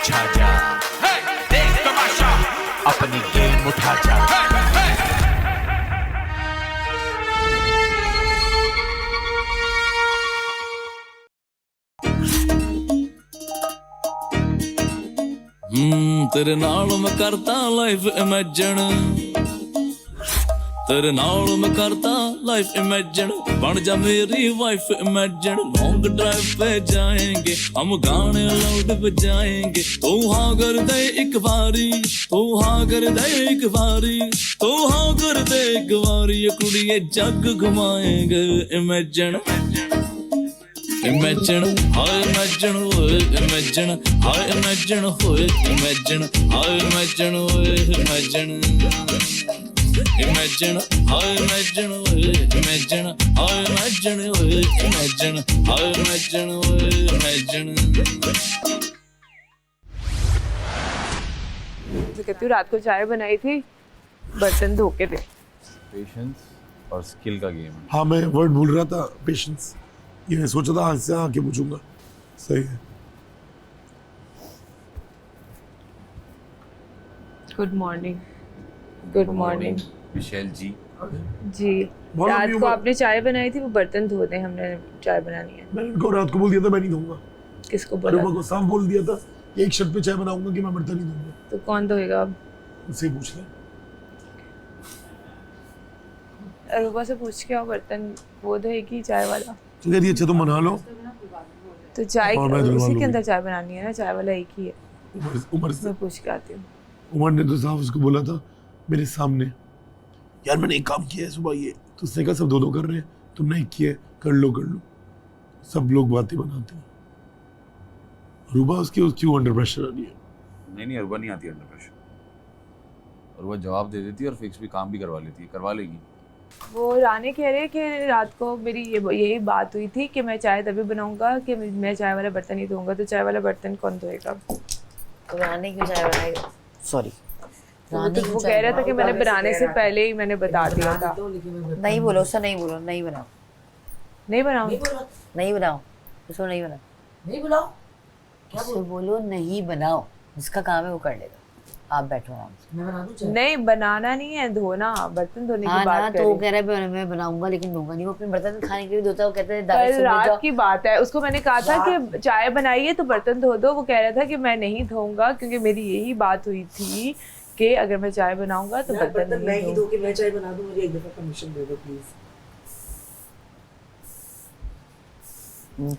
छा जा, देख तमाशा, अपनी गेम उठा जा। तेरे नाल मैं करता लाइफ इमेजिन, तेरे नाल मैं करता लाइफ इमेजिन, बन जा मेरी वाइफ इमेजिन। लॉन्ग ड्राइव पे जाएंगे हम, गाने लाउड बजाएंगे, तू हाँ कर दे एक बारी, तू हाँ कर दे एक बारी, तू हाँ कर दे एक बारी, ये कुड़िए जग घुमाएंगे imagine. Imagine, I imagine, imagine, I imagine, imagine, I imagine, imagine, imagine, I imagine, imagine, I imagine, imagine, I imagine, imagine. तो कहती हूँ रात को चाय बनाई थी, बर्तन धो के दे। पेशेंस और स्किल का गेम है। हाँ मैं वर्ड भूल रहा था, पेशेंस। ये मैं सोचा था आज से आके पूछूंगा। सही है। Good morning. Good morning Michelle ji. जी। बोलो रात अभी को आपने चाय बनाई थी, वो बर्तन धो दे, हमने चाय बनानी है। मैंने उनको रात को बोल दिया था मैं नहीं दूंगा। किसको अरुबा बोला? को साफ बोल दिया था कि एक शर्ट पे चाय बनाऊंगा कि मैं बर्तन नहीं दूंगा। तो कौन धोएगा अब? उससे ही पूछ ले। अरुबा से पूछ के आओ, बर्तन वो धोएगी चाय वाला। तो कह रही अच्छा तुम बना लो। तो चाय और मैं धुलवा उसी के लूंगी। अंदर चाय बनानी है ना, चाय वाला एक ही है। उमर से मैं पूछ के आती हूँ। उमर ने तो साफ उसको बोला था मेरे सामने, यार मैंने एक काम किया है सुबह ये, तो उसने कहा सब दो दो कर रहे हैं, तुमने एक किया है, कर लो कर लो। सब लोग बातें बनाते हैं। रूबा उसकी क्यों अंडर प्रेशर आ रही है? नहीं अरुबा नहीं आती अंडर प्रेशर। अरुबा जवाब दे देती है और फिक्स भी काम भी करवा लेती है, करवा लेगी। वो रानी कह रहे कि रात को मेरी यही बात हुई थी कि मैं चाय तभी बनाऊंगा कि मैं चाय वाला बर्तन नहीं धोऊंगा। तो चाय वाला बर्तन कौन धोएगा? तो रानी क्यों चाय बनाएगा? सॉरी, वो कह रहा था कि मैंने बनाने से पहले ही मैंने बता दिया था। नहीं बोलो उससे, नहीं बोलो, नहीं बनाओ, नहीं बनाऊं? नहीं बनाओ उसको, नहीं बनाओ, नहीं बनाओ, क्या बोलो, नहीं बनाओ। जिसका काम है वो कर लेगा, आप बैठो आराम से। नहीं बनाना नहीं है, धोना, बर्तन धोने की हाँ बात ना, कर तो रही वो कह रहा है मैं बनाऊंगा लेकिन दूंगा नहीं। वो अपने बर्तन खाने के लिए धोता है, वो कहते हैं कल रात की बात है। उसको मैंने कहा था कि चाय बनाइए तो बर्तन धो दो। वो कह रहा था कि मैं नहीं धोऊंगा क्योंकि मेरी यही बात हुई थी कि अगर मैं चाय बनाऊंगा तो बर्तन मैं ही धो के मैं चाय बना दूं, मुझे एक दफा परमिशन दे दो प्लीज।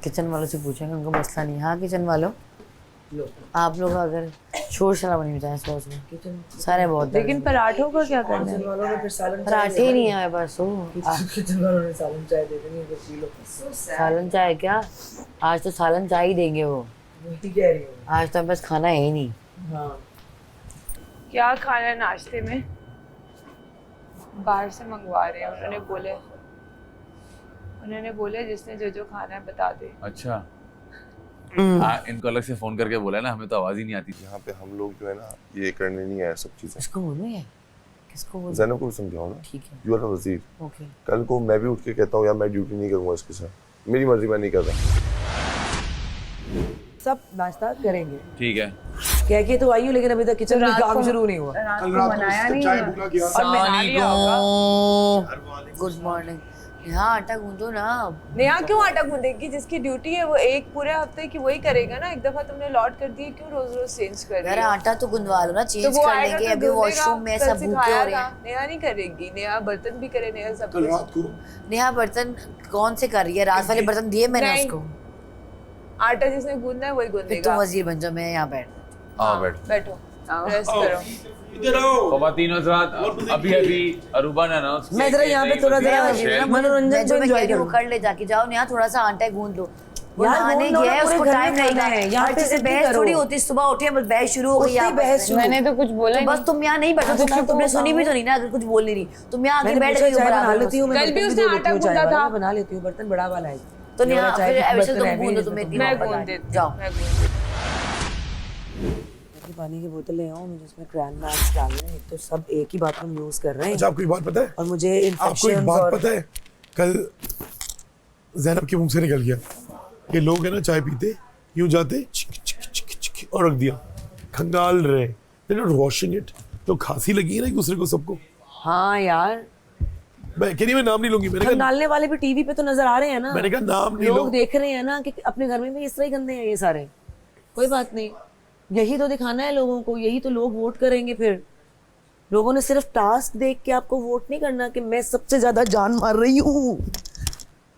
किचन वालों से पूछेंगे, उनको मसला नहीं। हाँ किचन वालों, आप लोग अगर शोर शराबा नहीं मचाएं, सोच रहे सारे बहुत। लेकिन पराठों का क्या करना किचन है? वालों ने फिर सालन पराठे ही नहीं है बस। किचन वालों ने सालन चाय दे देनी है, पी लो। सालन चाय क्या? आज तो सालन चाय ही देंगे वो। वही कह रही हूँ। आज तो हमें बस खाना है ही नहीं। हाँ क्या खाना है नाश्ते में? बाहर से मंगवा रहे हैं। उन्होंने बोले जिसने जो जो खाना है बता दे। अच्छा हाँ, इनको अलग से फोन करके बोला ना, हमें तो आवाज ही नहीं आती थी। यहाँ पे हम लोग जो है ना ये करने नहीं आए सब चीजें। किसको बोलूं ये? किसको बोलूं? ज़ैनब को समझाओ ना। ठीक है, यू आर वजीर। ओके। कल को मैं भी उठ के कहता हूँ यार मैं ड्यूटी नहीं करूँगा इसके साथ, मेरी मर्जी मैं नहीं कर रहा। सब नाश्ता करेंगे ठीक है। कह के तो आई हूँ, लेकिन अभी तक किचन में काम शुरू नहीं हुआ। रात कल को रात बनाया को नहीं चाय है। भूला गया। और मैं ना लिया होगा। Good morning. यहाँ आटा गूंदो ना। नेहा क्यों आटा गूंदेगी? जिसकी ड्यूटी है वो एक पूरे हफ्ते की वही करेगा ना। एक दफा तुमने लॉट कर दी, क्यों रोज रोज चेंज कर रही यार है? आटा तो गुंदवा लो ना, चेंज तो वो कर आएगा लेंगे। तो अभी गूंदेगा। वॉशरूम में कल सब भूखे सिखाया हो रहे था। हैं। नेहा नहीं करेगी। नेहा बर्तन भी करे, नेहा सब कल कुछ। रात को नेहा बर्तन कौन से कर रही है? रात वाले बर्तन दिए मैंने नहीं। उसको। आटा जिसने गूंदना है वही फिर गूंदेगा। तुम वजीर बन जाओ, मैं यहाँ बैठ। आओ बैठ। बैठो, रेस्ट करो। इधर आओ। खवातीन हज़रात, अभी अरुबा ने अनाउंस किया मैं जरा कि यहाँ पे नई थोड़ा वज़ीर जरा मिशेल- मनोरंजन मैं जो को मैं एंजॉय कह रही हूँ करूँ। कर ले, जाके जाओ नेहा, थोड़ा सा आटा गूंद लो। वो यार, नहाने गूंद लो गया ना, है, उसको पूरे घर टाइम में लगेगा। खाना है, यहाँ हर पे चीज़ से सिर्फ ही बहस करो। थोड़ी होती, सुबह उठे बस बहस शुरू हो गई। उससे ही यहाँ बहस शुरू। मैंने तो कुछ बोला तो बस तुम यहाँ नहीं बैठो, तुमने सुनी भी तो नहीं ना, अगर कुछ बोल नहीं रही तुम यहाँ आके मैंने बैठ पूछा गई हो चाय बना बराबर लेती हूँ, मैं कल भी बर्तन उसने धो लेती आटा हूँ, चाय गूंदा वाला था। मैं बना लेती हूँ, बर्तन बड़ा वाला है। तो मेरा नेहा चाय फिर का ऐसे बर्तन तुम है भी गूंदो, नहीं, तुम्हें इतनी मैं मोहब्बत गूंद आ रही। देती जाओ। मैं गूंद देती। पानी की बोतल ले आओ, मुझे उसमें क्रैन मैक्स डालना है। एक तो सब एक ही बाथरूम यूज कर रहे अच्छा हैं आपको एक बात पता है? और मुझे आपको एक इन्फेक्शन बात और पता है? कल ज़ैनब के मुंह से निकल गया, ये लोग है ना चाय पीते यूं जाते चिक चिक चिक चिक और रख दिया। खंगाल रहे, they're not washing it. तो खांसी लगी है ना एक दूसरे को सबको। हाँ यार, मैं नाम नहीं लूंगी, मैंने कहा डालने वाले भी टीवी पे तो नजर आ रहे हैं ना, मैंने कहा नाम नहीं लोग लो। देख रहे हैं ना कि अपने घर में भी इस तरह ही गंदे हैं ये सारे। कोई बात नहीं, यही तो दिखाना है लोगों को, यही तो लोग वोट करेंगे। फिर लोगों ने सिर्फ टास्क देख के आपको वोट नहीं करना कि मैं सबसे ज्यादा जान मार रही हूँ।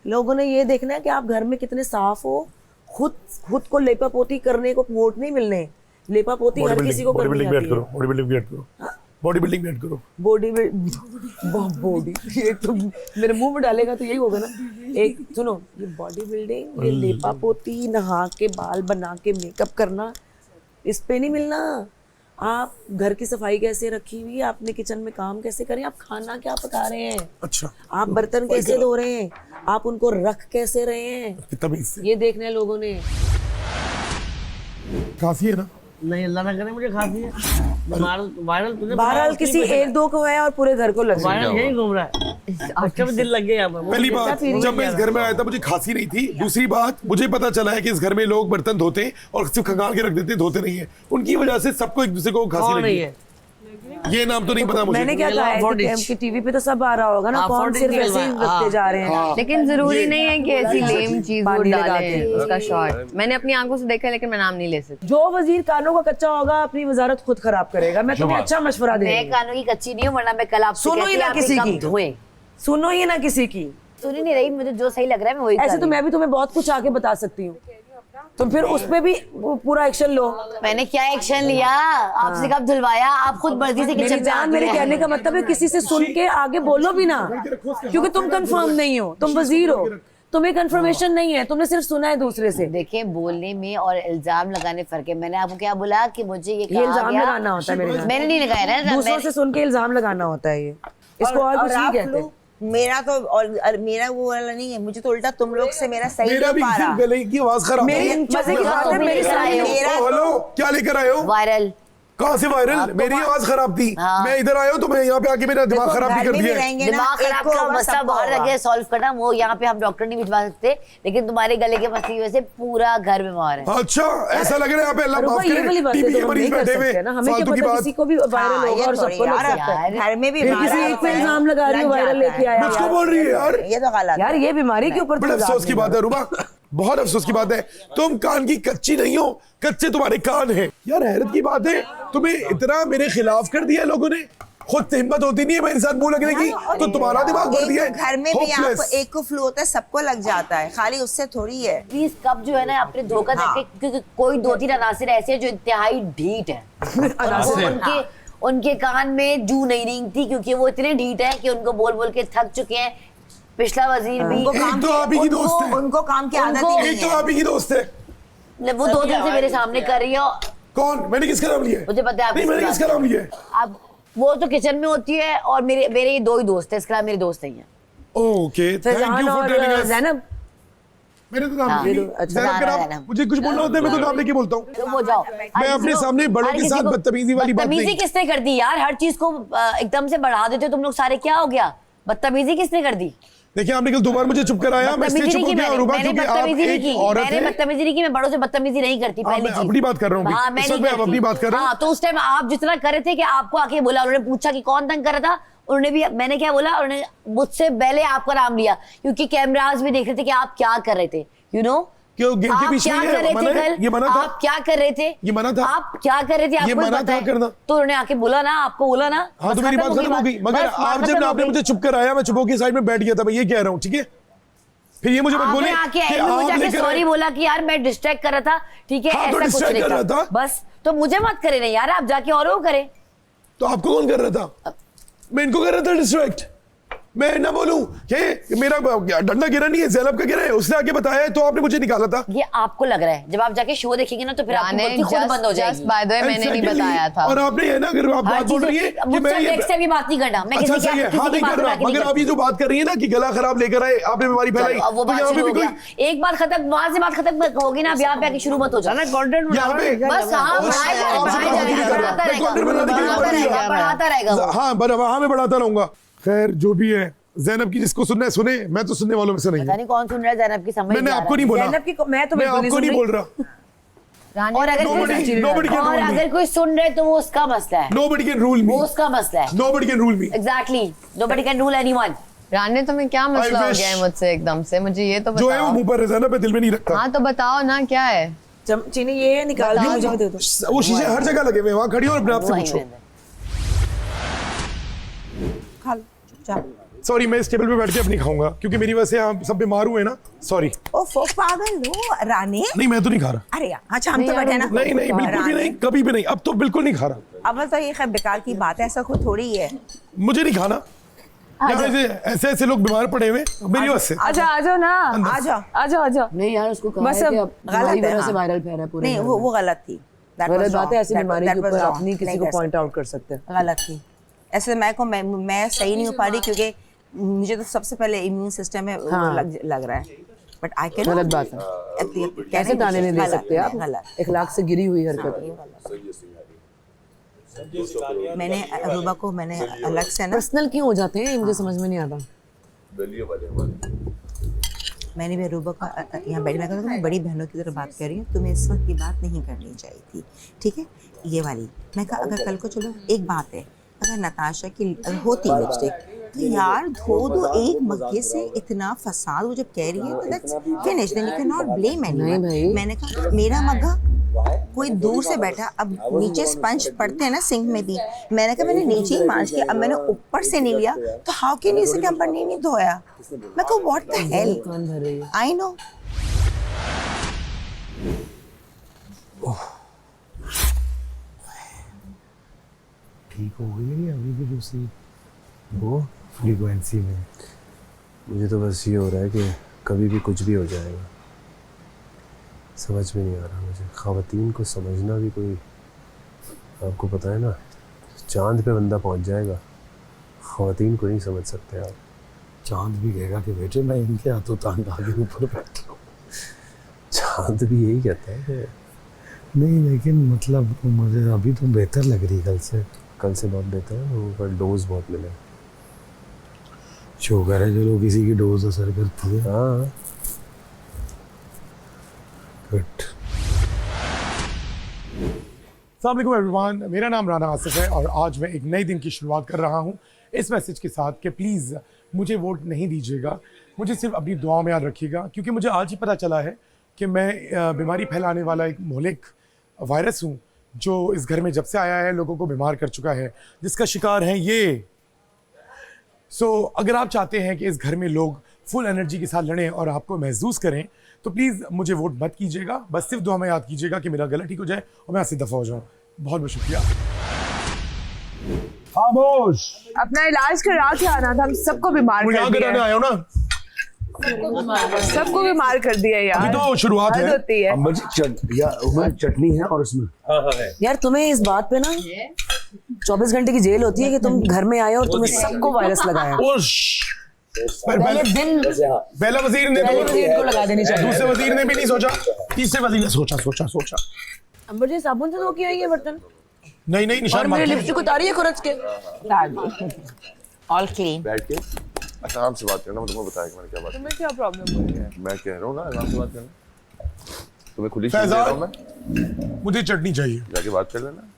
लोगों ने ये देखना है कि आप घर में कितने साफ हो। खुद को लेपा पोती करने को वोट नहीं मिलने। लेपा पोती हर किसी को करनी आती है। बॉडी बिल्डिंग भी ऐड करो। बॉडी ये तो मेरे मुंह में डालेगा तो यही होगा ना। एक सुनो, ये बॉडी बिल्डिंग, ये लेपा पोती, नहा के बाल बना के मेकअप करना, इस पे नहीं मिलना। आप घर की सफाई कैसे रखी हुई है, आपने किचन में काम कैसे करें, आप खाना क्या पका रहे हैं, अच्छा आप बर्तन कैसे धो रहे हैं, आप उनको रख कैसे रहे हैं, ये देखना है लोगों ने। खांसी है ना? नहीं, अल्लाह ना करे मुझे खांसी है। वायरल तुझे बहरहाल किसी एक दो को है और पूरे घर को लग वायरल यही घूम रहा है। अच्छा में दिल लग गया यहाँ पर। पहली बात, जब मैं इस घर में आया था मुझे खांसी नहीं थी। दूसरी बात, मुझे पता चला है कि इस घर में लोग बर्तन धोते और सिर्फ खंगाल के रख देते, धोते नहीं है। उनकी वजह से सबको एक दूसरे को खांसी लगी है। ये नाम तो नहीं पता मुझे। मैंने क्या कहा है कि टीवी पे तो सब आ रहा होगा ना, कौन सिर्फ ऐसे ही रखते जा रहे हैं। लेकिन जरूरी नहीं है कि ऐसी लेम चीज वो डाले उसका शॉर्ट। मैंने अपनी आंखों से देखा, लेकिन मैं नाम नहीं ले सकती। जो वजीर कानों का कच्चा होगा अपनी वजारत खुद खराब करेगा। मैं तुम्हें अच्छा मशवरा दे रही मैं हूं। कानों की कच्ची नहीं हूँ, वरना मैं कल आपसे सुनो ही ना किसी की, धोए। सुनो ही ना किसी की। सुन ही नहीं रही, मुझे जो सही लग रहा है मैं वही ऐसे तो मैं भी तुम्हें बहुत कुछ आके बता सकती हूँ, तुम फिर उस पे भी पूरा एक्शन लो। मैंने क्या एक्शन लिया? आपसे कब धुलवाया? आप खुद मर्जी से किचन में आती मेरे हैं। कहने का मतलब है किसी से सुन के आगे बोलो भी ना, क्योंकि तुम कंफर्म नहीं हो, तुम वजीर हो, तुम्हें कंफर्मेशन नहीं है, तुमने सिर्फ सुना है दूसरे से। देखिए, बोलने में और इल्जाम लगाने फर्क है। मैंने आपको क्या बोला कि मुझे ये इल्जाम लगाना होता है मेरे साथ। मैंने नहीं लगाया ना, दूसरों से सुन के इल्जाम लगाना होता है, ये इसको और कुछ नहीं कहते। मेरा तो और मेरा वो वाला नहीं है, मुझे तो उल्टा तुम लोग से मेरा सही मेरा भी गले की आवाज खराब है। मेरी मजे की बात है, मेरे सामने हेलो, क्या लेकर आए हो? वायरल। कहाँ से वायरल? मेरी आवाज खराब थी। मैं इधर आया हूँ तो मैं यहाँ पे आके मेरा दिमाग खराब भी कर दिया। दिमाग खराब का मसला बाहर लगे सॉल्व करना, वो यहाँ पे हम डॉक्टर नहीं भिजवा सकते, लेकिन तुम्हारे गले के मसले की वजह से पूरा घर बीमार है। अच्छा, ऐसा लग रहा है यहाँ पे अल्लाह माफ करे, टीबी के मरीज बैठे हुए, फालतू की बात। किसी को भी वायरल होगा और सबको लग सकता है। घर में भी किसी एक पे इल्जाम लगा रही हो वायरल लेके आया। मुझको बोल रही है यार, ये तो गलत यार, ये बीमारी के ऊपर बड़ा अफसोस की बात है रूबा, बहुत अफसोस की बात है। तुम कान की कच्ची नहीं हो, कच्चे तुम्हारे कान हैं। यार हैरत की बात है, तुम्हें इतना मेरे खिलाफ कर दिया लोगों ने। खुद से हिम्मत होती नहीं है मेरे साथ मुंह लगने की, तो तुम्हारा दिमाग भर दिया है। घर में भी आपको एक को फ्लू होता है, सबको लग जाता है, खाली उससे थोड़ी है। प्लीज कब जो है ना अपने धोखा देके, क्योंकि कोई 2-3 अनासिर ऐसे हैं जो इंतहाई ढीठ है। उनके कान में जू नहीं रेंगती, क्योंकि वो इतने ढीठ है कि उनको बोल बोल के थक चुके हैं। पिछला वजीर भी तो आप ही की दोस्त है, उनको काम की आदत ही नहीं एक तो आप ही की दोस्त है। वो 2 दिन से मेरे सामने कर रही है। कौन? मैंने किसका नाम लिया? मुझे पता है नहीं, मैंने किसका नाम लिया? अब वो तो किचन में होती है, और मेरे ये 2 ही दोस्त है, इसके अलावा मेरे दोस्त नहीं है। Okay, thank you for telling us. Zainab, मैंने तो नाम लिया। ज़ैनब, मुझे कुछ बोलना होता है मैं तो नाम लेके बोलता हूँ। तो वो जाओ, मैं अपने सामने बड़ों के साथ बदतमीजी वाली बात नहीं। बदतमीजी किसने कर दी यार? हर चीज को एकदम से बढ़ा देते हो तुम लोग सारे, क्या हो गया? बदतमीजी किसने कर दी? देखिए, आपने कल दोबारा मुझे चुप कराया, मैं इसलिए चुप हो गया रूबा, क्योंकि आप एक औरत हैं। मैंने बदतमीजी नहीं की, मैं बड़ों से बदतमीजी नहीं करती। पहली चीज अपनी बात कर रहा हूँ, हाँ, मैं अपनी बात कर रहा हूँ। हाँ, तो उस टाइम आप जितना कर रहे थे कि आपको आके बोला, उन्होंने पूछा कि कौन तंग कर रहा था, उन्होंने भी, मैंने क्या बोला, उन्होंने मुझसे पहले आपका नाम लिया, क्योंकि कैमरास भी देख रहे थे कि आप क्या कर रहे थे। यू नो, क्यों गेम के पीछे क्या कर रहे थे कल? ये मना था? आप क्या कर रहे थे? ये मना था? आप क्या कर रहे थे? ये मना था करना? तो उन्होंने आके बोला ना, आपको बोला ना। हाँ, तो मेरी बात खत्म हो गई। मगर आप जब आपने मुझे चुप कराया, मैं चुप होकर साइड में बैठ गया था, मैं ये कह रहा हूँ, ठीक है? फिर ये मुझे मत बोले कि मुझे सॉरी बोला कि यार मैं डिस्ट्रैक्ट कर रहा था, ठीक है, ऐसा कुछ नहीं था बस। तो मुझे मत करे ना यार, आप जाके और वो करे। तो आपको कौन कर रहा था? मैं इनको कर रहा था डिस्ट्रैक्ट। मैं ना बोलूं कि मेरा डंडा गिरा नहीं है, ज़ैनब का गिरा है, उसने आके बताया तो आपने मुझे निकाला था। ये आपको लग रहा है, जब आप जाके शो देखेंगे ना तो फिर आपकी गलती खुद बंद हो जाएगी। बाय द वे, मैंने नहीं बताया था। और आपने है ना, अगर आप बात बोल रही है कि मैं ये भी बात नहीं करना, मैं अच्छा सही है, हाँ नहीं कर रहा, मगर आप ये जो बात कर रही है ना कि गला खराब लेकर आए, आपने बीमारी फैलाई, वो बात शुरू हो गया। एक बात खत्म, वहां से बात खत्म होगी ना, अब यहाँ पे आके शुरू मत हो जाना। कंटेंट बस हाँ, बढ़ाता रहेगा। हाँ, वहां में बढ़ाता रहूंगा। खैर, जो भी है, ज़ैनब की जिसको सुनना है सुने, मैं तो सुनने वालों में से नहीं। पता नहीं कौन सुन रहा है ज़ैनब की, समझ मैंने आपको नहीं बोला, ज़ैनब की मैं तो आपको नहीं बोल रहा। और अगर nobody कोई सुन रहे तो वो उसका मसला है, nobody can rule me, वो उसका मसला है, nobody can rule me, exactly, nobody can rule anyone. रानी तुम्हें क्या मसला हो गया है मुझसे एकदम से, मुझे ये तो बताओ। जो है वो मुंह पर रहता है ना, मैं दिल में नहीं रखता। हाँ तो बताओ ना क्या है। चीनी ये निकाल दो, मुझे दे दो। वो शीशे हर जगह लगे हुए हैं, वहाँ खड़ी हो और अपने आप से पूछो। खा लो चुपचाप। सॉरी, मैं इस टेबल पे बैठ के अब नहीं खाऊंगा क्योंकि मेरी वजह से यहाँ सब बीमार हुए ना। सॉरी। ओफो पागल हो रानी। नहीं, मैं तो नहीं खा रहा। अरे यार अच्छा हम तो बैठे ना। नहीं नहीं, बिल्कुल भी नहीं, कभी भी नहीं, अब तो बिल्कुल नहीं खा रहा। अब तो ये खैर बेकार की बात है, ऐसा खुद थोड़ी है। मुझे नहीं खाना। ऐसे ऐसे लोग बीमार पड़े हुए मेरी वजह से। आजा आजा ना, आजा। नहीं यार, उसको कहा बस है कि अब अब गलत है, से वायरल फैल रहा है पूरे। नहीं वो गलत थी। गलत बात है, ऐसी बीमारी के ऊपर आप नहीं किसी को पॉइंट आउट कर सकते। गलत थी। ऐसे मैं सही नहीं हो पा रही क्योंकि मुझे तो सबसे पहले इम्यून सिस्टम में लग रहा है, बट आई कैन। गलत बात है, कैसे ताने नहीं दे सकते आप, गलत इखलाक से गिरी हुई हरकत। मैंने अरूबा को मैंने अलग से ना, पर्सनल क्यों हो जाते हैं मुझे समझ में नहीं आता। मैंने भी अरूबा को यहाँ बैठ, मैं कहता हूँ बड़ी बहनों की तरह बात कर रही हूँ, तुम्हें इस वक्त की बात नहीं करनी चाहिए थी, ठीक है ये वाली। मैं कहा अगर कल को चलो एक बात है, अगर नताशा की होती लिपस्टिक तो यार धो दो एक मग्गे से, इतना फसाद वो जब कह रही है तो that's finish, then you can not blame anyone. मैंने कहा मेरा मग्गा कोई दूर से बैठा, अब नीचे स्पंज पड़ते हैं ना सिंक में भी, मैंने कहा मैंने नीचे ही मांज किया, अब मैंने ऊपर से नहीं लिया तो हाउ कैन यू से कि ऊपर नहीं धोया। मैं कहा what the hell, I know. ठीक हो गई है अभी भी दूसरी वो फ्रीक्वेंसी में? मुझे तो बस ये हो रहा है कि कभी भी कुछ भी हो जाएगा, समझ में नहीं आ रहा मुझे। ख़वातीन को समझना भी कोई, आपको पता है ना, चांद पे बंदा पहुंच जाएगा, ख़वातीन को नहीं समझ सकते आप। चांद भी कहेगा कि बेटे मैं इनके हाथों टांग आगे ऊपर बैठा हूँ। चांद भी यही कहता है कि नहीं, लेकिन मतलब मुझे अभी तो बेहतर लग रही कल से बहुत बेहतर है। वो पर डोज बहुत मिले, शुगर है जो लोग किसी की डोज असर करती है। हाँ गुड। अस्सलाम वालेकुम एवरीवन, मेरा नाम राना आसिफ है और आज मैं एक नए दिन की शुरुआत कर रहा हूँ इस मैसेज के साथ कि प्लीज़ मुझे वोट नहीं दीजिएगा, मुझे सिर्फ अपनी दुआओं में याद रखिएगा, क्योंकि मुझे आज ही पता चला है कि मैं बीमारी फैलाने वाला एक मोहलिक वायरस हूँ जो इस घर में जब से आया है लोगों को बीमार कर चुका है, जिसका शिकार है ये। अगर आप चाहते हैं कि इस घर में लोग फुल एनर्जी के साथ लड़ें और आपको महसूस करें तो प्लीज़ मुझे वोट मत कीजिएगा, बस सिर्फ दुआ में याद कीजिएगा कि मेरा गला ठीक हो जाए और मैं यहाँ से दफ़ा हो जाऊँ। बहुत बहुत शुक्रिया। खामोश, अपना इलाज करा के आना था, हम सबको बीमार कर दिया। आया हूँ ना, सबको बीमार कर दिया यार। अभी तो शुरुआत है। होती है। चटनी है और उसमें यार तुम्हें इस बात पे ना 24 घंटे की जेल होती है कि तुम घर में आए और तुम्हें सबको वायरस लगाया। पहला वजीर ने को लगा देनी चाहिए, दूसरे वजीर ने भी नहीं सोचा, तीसरे वजीर ने सोचा। अंबर जी साबुन से धो के आई है बर्तन? नहीं निशान मार, लिपस्टिक उतारी है खुरच के, ऑल क्लीन। बैठ के आराम से बात करना, मैं तुम्हें बताया कि मैंने क्या बात। तुम्हें क्या प्रॉब्लम हो रही है? मैं कह रहा हूँ ना आराम से बात करना, तुम्हें खुली चीज़ दे रहा हूँ मैं, मुझे चटनी चाहिए, जाके बात कर लेना।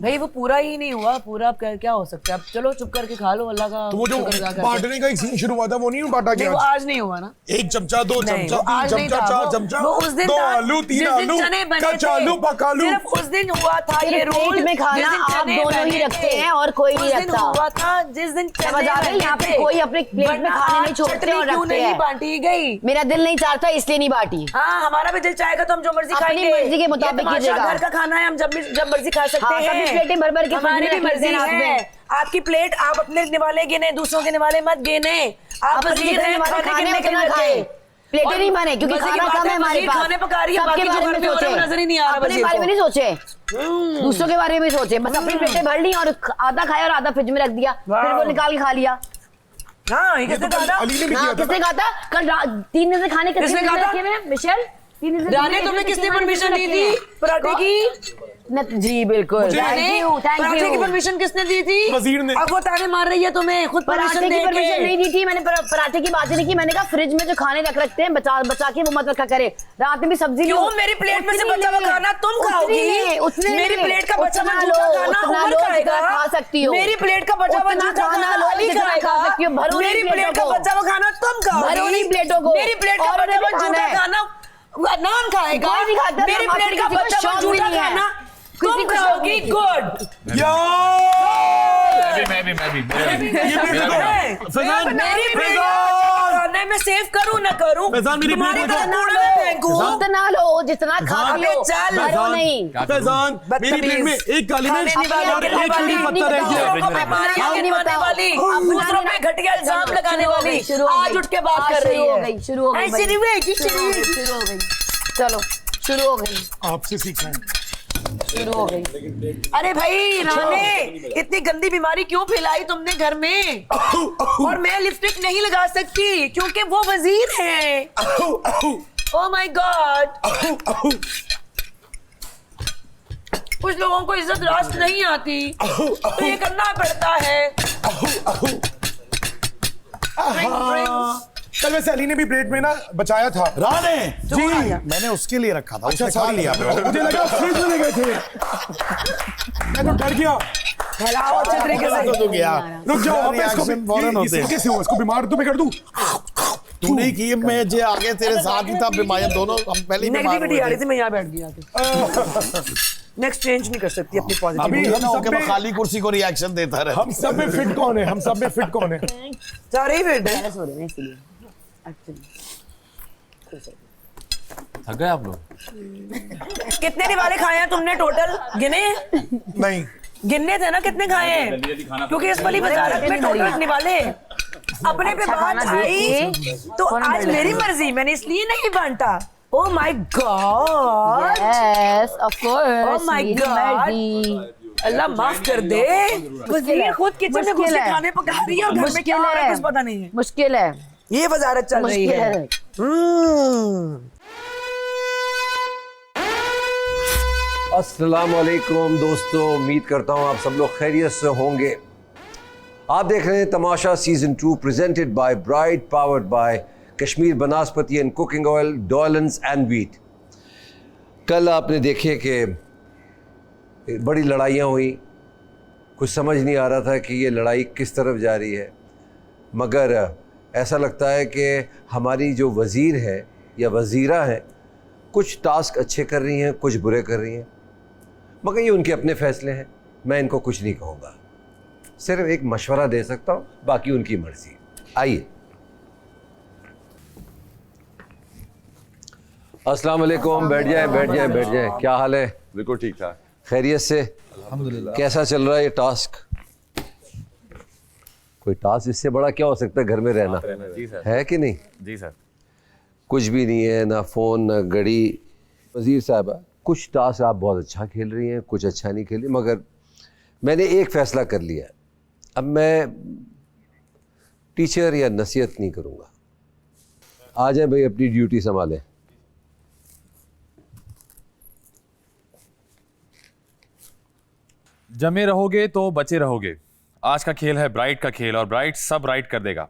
भाई वो पूरा ही नहीं हुआ, पूरा अब क्या हो सकता है। अब चलो चुप करके खा लो, अल्लाह का। तो वो जो बांटने का एक सीन शुरू हुआ था वो नहीं बांटा गया? वो आज नहीं हुआ ना। 1 चमचा 2 चमचा 3 चमचा 4 चमचा, वो उस दिन 2 आलू 3 आलू, कच्चा आलू पका आलू, सिर्फ उस दिन हुआ था ये रोल में खाना आप दोनों ही रखते हैं और कोई नहीं रखता। हुआ था जिस दिन यहाँ पे कोई अपने प्लेट में खाने नहीं छोड़ते और रखते हैं। बांटी गई, मेरा दिल नहीं चाहता इसलिए नहीं बांटी। हाँ हमारा भी दिल चाहेगा तो हम जो मर्जी खाएंगे, मर्जी के मुताबिक कीजिएगा। घर का खाना है, हम जब मर्जी खा सकते हैं। प्लेटें भर भर के हमारी भी मर्जी है। आपकी प्लेट आप अपने निवाले गिने, दूसरों के निवाले मत गिने। आप वजीर हैं, खाने के लिए खाए, प्लेटें नहीं बने क्योंकि खाना कम है हमारे पास। खाने पका रही है, सबके बारे में सोचे, नजर ही नहीं आ रहा। अपने बारे में नहीं सोचे, दूसरों के बारे में सोचे। बस अपनी प्लेटें भर ली और आधा खाया और आधा फ्रिज में रख दिया, फिर वो निकाल के खा लिया। हाँ ये किसने कहा था? किसने कहा था? कल 3 दिन से खाने किसने रखे हुए? मिशेल, 3 दिन से रानी तुमने किसने परमिशन दी थी पराठे की? जी बिल्कुल, थैंक यू। पराठे की परमिशन किसने दी थी? वजीर ने। अब वो ताने मार रही है तुम्हें, खुद पराठे की परमिशन नहीं दी थी मैंने। पराठे की बात नहीं की मैंने, कहा फ्रिज में जो खाने रखते हैं बचा बचा के वो मत रखा करे। रात में भी सब्जी क्यों? मेरी प्लेट में से बचा हुआ खाना तुम खाओगी? मेरी प्लेट का बचा हुआ जूठा खाना उमर खाएगा? खा सकती हो। मेरी प्लेट का बचा हुआ जूठा खाना अली खाएगा? मेरी प्लेट का बचा हुआ खाना तुम खाओगी? प्लेटों को मेरी प्लेट का बचा हुआ जूठा खाना नान खाएगा? मेरी प्लेट का बचा हुआ जूठा खाना तुम खाओगी? गुड। मैं सेव करूं ना करूं, तुम्हारी तरह कूड़े में फेंकूं? उतना लो जितना खा लो, चल भरो नहीं। फैजान, मेरी प्लेट में एक काली मिर्च और एक कड़ी पत्ता रह गया। बीमारियां गिनवाने वाली, दूसरों पे घटिया इल्जाम लगाने वाली आज उठ के बात कर रही है। शुरू हो गई, ऐसी नहीं हुई, शुरू हो गई। चलो शुरू हो गई, आपसे सीखा है। शुरू हो गई। अरे भाई राने, इतनी गंदी बीमारी क्यों फैलाई तुमने घर में? और मैं लिपस्टिक नहीं लगा सकती क्योंकि वो वजीर है। ओह माय गॉड, कुछ लोगों को इज्जत रास्त नहीं आती तो ये करना पड़ता है। कल वैसे अली ने भी प्लेट में ना बचाया था। राने जी, मैंने उसके लिए रखा था, अच्छा उसने खा लिया। मुझे लगा फ्रिज में ले गए थे, मैं तो डर गया। फैलाओ अच्छे तरीके से। तो गया। रुक जाओ, अब इसको फौरन होते हैं। कैसे हो, इसको बीमार तो मैं कर दूं। तू नहीं की, मैं जे आगे तेरे साथ ही था, बीमार दोनों हम पहले ही बीमार नेगेटिविटी आ हुए रही थी, मैं यहाँ बैठ गया। नेक्स्ट चेंज नहीं कर सकती अपनी अभी पॉजिटिव। हम सब मैं में खाली कुर्सी को रिएक्शन देता रहे। हम सब में फिट कौन है? हम सब में फिट कौन है? सारे ही फिट है। हो रहे हैं इसलिए। थक गए आप लोग? कितने निवाले खाए हैं तुमने टोटल? गिने? नहीं, गिनने थे ना कितने खाए हैं? क्योंकि इस वाली वजारत में टोटल निवाले अपने पे बात आई तो आज मेरी मर्जी, मैंने इसलिए नहीं बांटा। Oh my God, yes of course, oh my God, Allah माफ कर दे। वजीर खुद किचन में घुस के खाने पका रही है और घर में क्या हो रहा है कुछ पता नहीं है। मुश्किल है, ये वजारत चल रही है। अस्सलामुअलैकुम दोस्तों, उम्मीद करता हूँ आप सब लोग खैरियत से होंगे। आप देख रहे हैं Tamasha season 2 presented by Bright, powered by Kashmir Banaspati and cooking oil, डॉलन्स एंड व्हीट। कल आपने देखे कि बड़ी लड़ाइयाँ हुई, कुछ समझ नहीं आ रहा था कि ये लड़ाई किस तरफ जा रही है, मगर ऐसा लगता है कि हमारी जो वज़ीर है या वज़ीरा है कुछ टास्क अच्छे कर रही हैं, कुछ बुरे कर रही हैं, मगर ये उनके अपने फ़ैसले हैं, मैं इनको कुछ नहीं कहूँगा, सिर्फ एक मशवरा दे सकता हूँ, बाकी उनकी मर्ज़ी। आइए, अस्सलाम वालेकुम, बैठ जाएं। क्या हाल है? बिल्कुल ठीक ठाक, खैरियत से? अल्हम्दुलिल्लाह। कैसा चल रहा है ये टास्क? कोई टास्क इससे बड़ा क्या हो सकता है घर में रहना? जी सर। है कि नहीं? जी सर। कुछ भी नहीं है, ना फ़ोन ना घड़ी। वज़ीर साहब, कुछ टास्क आप बहुत अच्छा खेल रही हैं, कुछ अच्छा नहीं खेल रही, मगर मैंने एक फ़ैसला कर लिया, अब मैं टीचर या नसीहत नहीं करूँगा। आ जाए भाई, अपनी ड्यूटी संभालें। जमे रहोगे तो बचे रहोगे। आज का खेल है ब्राइट का खेल और ब्राइट सब राइट कर देगा।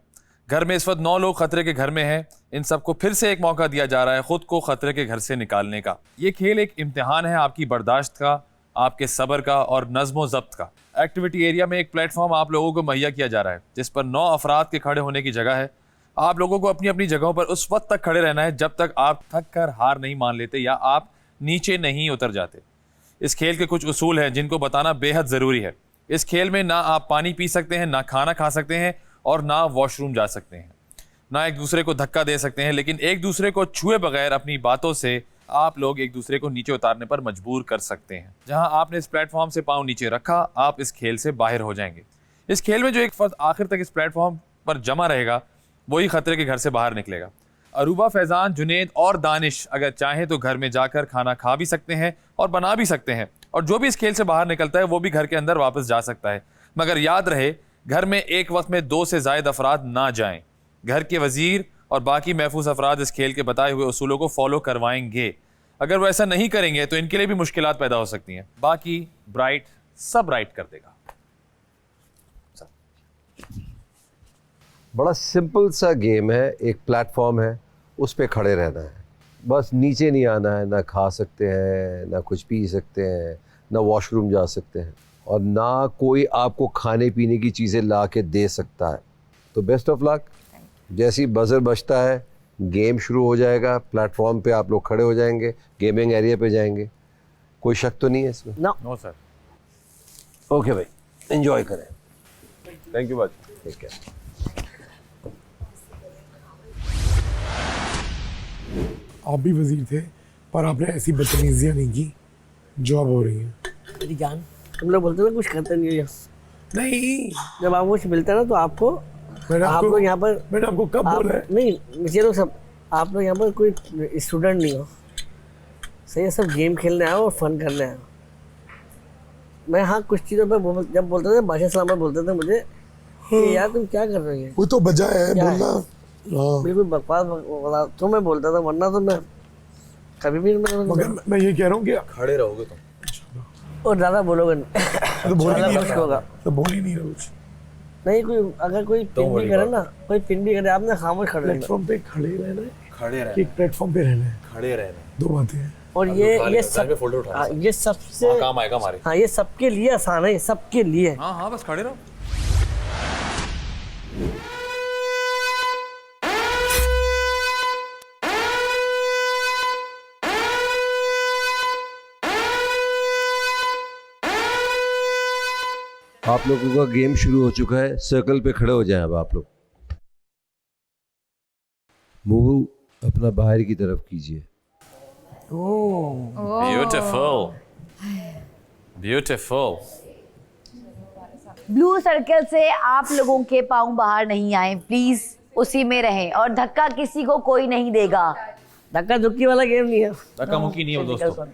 घर में इस वक्त 9 लोग खतरे के घर में हैं। इन सबको फिर से एक मौका दिया जा रहा है खुद को खतरे के घर से निकालने का। ये खेल एक इम्तिहान है आपकी बर्दाश्त का, आपके सब्र का और नज़्म ज़ब्त का। एक्टिविटी एरिया में एक प्लेटफॉर्म आप लोगों को मुहैया किया जा रहा है जिस पर 9 अफराद के खड़े होने की जगह है। आप लोगों को अपनी अपनी जगहों पर उस वक्त तक खड़े रहना है जब तक आप थक कर हार नहीं मान लेते या आप नीचे नहीं उतर जाते। इस खेल के कुछ उसूल हैं जिनको बताना बेहद ज़रूरी है। इस खेल में ना आप पानी पी सकते हैं, ना खाना खा सकते हैं और ना वॉशरूम जा सकते हैं, ना एक दूसरे को धक्का दे सकते हैं, लेकिन एक दूसरे को छुए बगैर अपनी बातों से आप लोग एक दूसरे को नीचे उतारने पर मजबूर कर सकते हैं। जहां आपने इस प्लेटफॉर्म से पाँव नीचे रखा, आप इस खेल से बाहर हो जाएंगे। इस खेल में जो एक फर्द आखिर तक इस प्लेटफॉर्म पर जमा रहेगा वही खतरे के घर से बाहर निकलेगा। अरूबा, फैज़ान, जुनेद और दानिश अगर चाहें तो घर में जाकर खाना खा भी सकते हैं और बना भी सकते हैं, और जो भी इस खेल से बाहर निकलता है वो भी घर के अंदर वापस जा सकता है। मगर याद रहे, घर में एक वक्त में 2 से ज़ायद अफराद ना जाएं। घर के वज़ीर और बाकी महफूज अफराद इस खेल के बताए हुए उसूलों को फॉलो करवाएंगे। अगर वो ऐसा नहीं करेंगे तो इनके लिए भी मुश्किलात पैदा हो सकती हैं। बाकी ब्राइट सब राइट कर देगा। बड़ा सिंपल सा गेम है, एक प्लेटफॉर्म है, उस पे खड़े रहना है, बस नीचे नहीं आना है। ना खा सकते हैं, ना कुछ पी सकते हैं, ना वॉशरूम जा सकते हैं, और ना कोई आपको खाने पीने की चीज़ें ला के दे सकता है। तो बेस्ट ऑफ लक। जैसे ही बजर बजता है गेम शुरू हो जाएगा, प्लेटफॉर्म पे आप लोग खड़े हो जाएंगे, गेमिंग एरिया पे जाएंगे। कोई शक तो नहीं है इसमें? No sir. ओके भाई, एंजॉय करें। थैंक यू बाजी। ठीक है। आप भी वजीर थे पर आपने ऐसी बदतमीजियां नहीं की जो अब हो रही हैं। मेरी जान, तुम लोग बोलते हो कुछ करते नहीं हो। नहीं, जब आपको कुछ मिलता है ना तो आपको आप लोग यहाँ पर, मैंने आपको कब बोला है? नहीं, ये लोग सब आप लोग यहाँ पर कोई स्टूडेंट नहीं हो, सही है, सब गेम खेलने आए और फन करने आए। मैं हाँ कुछ चीज़ों पर जब बोलते थे, बादशाह सलाम पर बोलते थे मुझे कि यार तुम क्या कर रहे हो, वो तो बजा है बोलना। बिल्कुल बकवास तो मैं बोलता था, वरना तो मैं कभी भी मगर मैं ये कह रहा हूँ कि खड़े रहोगे तुम और ज़्यादा बोलोगे तो बोल ही नहीं मुश्किल होगा। तो बोल ही नहीं रहा कुछ। नहीं, कोई अगर कोई पिन भी करे ना, कोई पिन भी करे, आपने खामोश खड़े रहना। प्लेटफॉर्म पे खड़े रहना है, खड़े रहना कि प्लेटफॉर्म पे रहना है? खड़े रहना। दो बातें हैं। और ये सबसे काम आएगा हमारे। हाँ, ये सबके लिए आसान है, ये सबके लिए। हाँ हाँ, बस खड़े रहो। आप लोगों का गेम शुरू हो चुका है, सर्कल पे खड़े हो जाएं अब आप लोग। मुंह अपना बाहर की तरफ कीजिए। Beautiful, beautiful. ब्लू सर्कल से आप लोगों के पाँव बाहर नहीं आए, प्लीज उसी में रहें, और धक्का किसी को कोई नहीं देगा। धक्का धुक्की वाला गेम नहीं है, धक्का मुक्की नहीं है दोस्तों।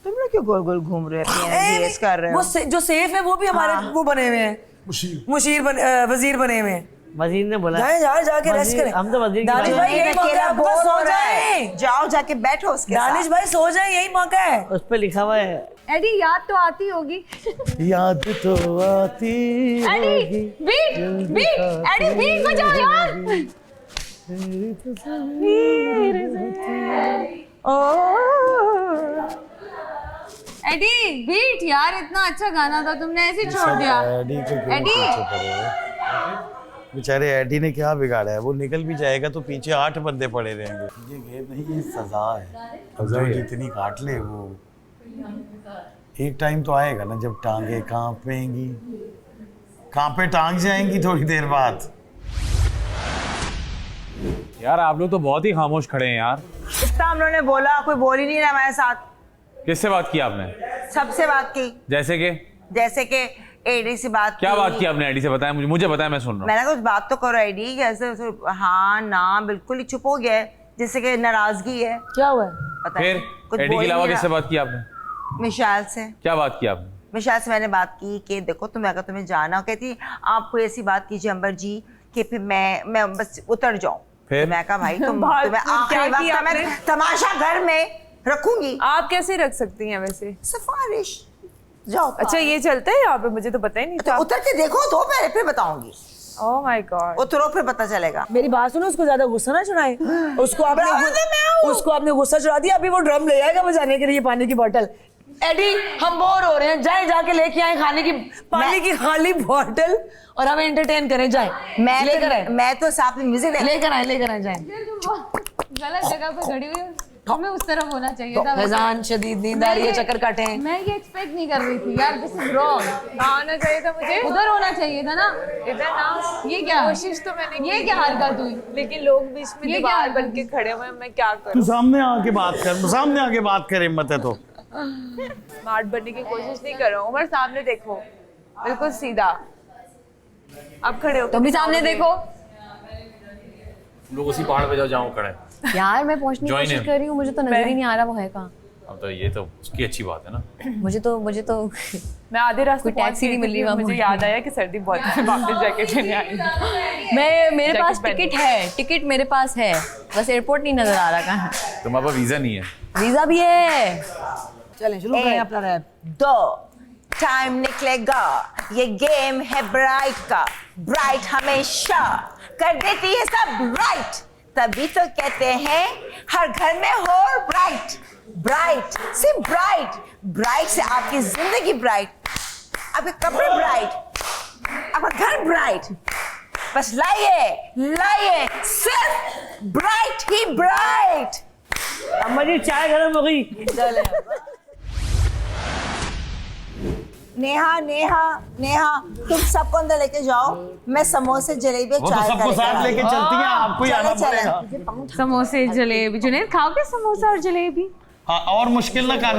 तुम लोग क्यों गोल गोल घूम रहे हो, कर रहे हो? वो जो सेफ है वो भी हमारे वो बने हुए हैं, वजीर बने हुए हैं। वजीर ने बोला जाके रेस्ट करें। हम तो वजीर दानिश भाई यही मौका है, आपके पास सो जाए, जाओ जाके बैठो उसके साथ। दानिश भाई सो जाए, यही मौका है। उस पे लिखा हुआ है एडी, याद तो आती होगी। याद तो आती एडी, एडी बीट बजाओ यार। एडी बीट यार, इतना अच्छा गाना था, तुमने ऐसे ही छोड़ दिया। एडी को क्यों पीछे पड़े हो? बेचारे एडी ने क्या बिगाड़ा है? वो निकल भी जाएगा तो पीछे 8 बंदे पड़े रहेंगे। ये गेम नहीं, ये सजा है। जो जितनी काट ले वो एक टाइम तो आएगा ना जब टांगे कांपेंगी, कांपे टांग जाएंगी थोड़ी देर बाद। यार आप लोग तो बहुत ही खामोश खड़े हैं यार। इतना हम लोगों ने बोला, कोई बोल ही नहीं रहा हमारे साथ। किससे बात की आपने? सबसे बात की। जैसे कि एडी से बात क्या की। बात की आपने? एडी से बताया मुझे बताया, मैं सुन रहा हूँ। मैंने कुछ बात तो करो एडी, कैसे हाँ ना बिल्कुल ही चुप हो गया है, जैसे कि नाराजगी है। क्या हुआ? पता फिर कुछ एडी के अलावा किससे बात की आपने? मिशाल से। क्या बात की आपने? मिशाल से मैंने बात की कि देखो अगर तुम्हें जाना हो, कहती आप कोई ऐसी बात कीजिए अंबर जी कि फिर मैं बस उतर जाऊं। फिर मैं कहा भाई तुम्हें आखिरी वक्त मैं तमाशा घर में रखूंगी। आप कैसे रख सकती हैं वैसे? सिफारिश। जाओ। अच्छा ये चलता है यहाँ पे, मुझे तो पता ही नहीं था। उतर के देखो तो पहले, फिर बताऊंगी। ओह माय गॉड। उतरो फिर पता चलेगा। मेरी बात सुनो, उसको ज्यादा गुस्सा ना चढ़ाए। उसको आपने गुस्सा चढ़ा दिया, अभी वो ड्रम ले आएगा बजाने के लिए पानी की बोतल। एडी हम बोर हो रहे हैं, जाए जाके लेके आए खाने की पानी की खाली बोतल और हमें एंटरटेन करें। जाए मैं तो साथ में म्यूजिक लेकर आए जाए। गलत जगह पे खड़ी हुई, हमें उस तरफ होना चाहिए था। फैजान शदीद नींद आ रही है, चक्कर काटे हैं। मैं ये एक्सपेक्ट नहीं कर रही थी यार, दिस इज रॉन्ग। आना चाहिए था मुझे, उधर होना चाहिए था ना, इधर ना। ये क्या कोशिश तो मैंने की, ये क्या हरकत हुई? लेकिन लोग बीच में दीवार बन के खड़े हुए, मैं क्या तू करूं? सामने आके बात कर, सामने आके बात कर, हिम्मत है तो। स्मार्ट बनने की कोशिश नहीं कर रहा हूँ। उमर सामने देखो, बिल्कुल सीधा। अब खड़े हो, तुम भी सामने देखो। लोग उसी पहाड़ पे जाओ खड़े। यार मैं पहुंचने की कोशिश कर रही हूँ, मुझे तो नजर ही नहीं आ रहा वो है कहाँ। अब तो ये तो उसकी अच्छी बात है ना। मुझे तो मैं आधे रास्ते टैक्सी नहीं मिल रही वहाँ। मुझे याद आया कि सर्दी बहुत है, वापस जैकेट लेने आई। मेरे पास टिकट है, टिकट मेरे पास है, बस एयरपोर्ट नहीं नजर आ रहा कहाँ। तुम्हारे पास वीजा नहीं है? वीजा भी है। चलें शुरू करें अपना रैप। 2 टाइम निकलेगा, ये गेम है ब्राइट का। ब्राइट हमेशा कर देती है सब राइट, तभी तो कहते हैं हर घर में हो ब्राइट। ब्राइट से ब्राइट, ब्राइट से आपकी जिंदगी ब्राइट, आपके कपड़े ब्राइट, आपका घर ब्राइट। बस लाइए सिर्फ ब्राइट ही ब्राइट। अम्मा जी चाय गरम हो गई। चले नेहा तुम सबको अंदर लेके जाओ, मैं समोसे जलेबी वो तो चाय सबको साथ लेके चलती हैं, आपको ही आना पड़ेगा। समोसे जलेबी। जुनैद खाओगे समोसा और जलेबी? हाँ, और मुश्किल ना कर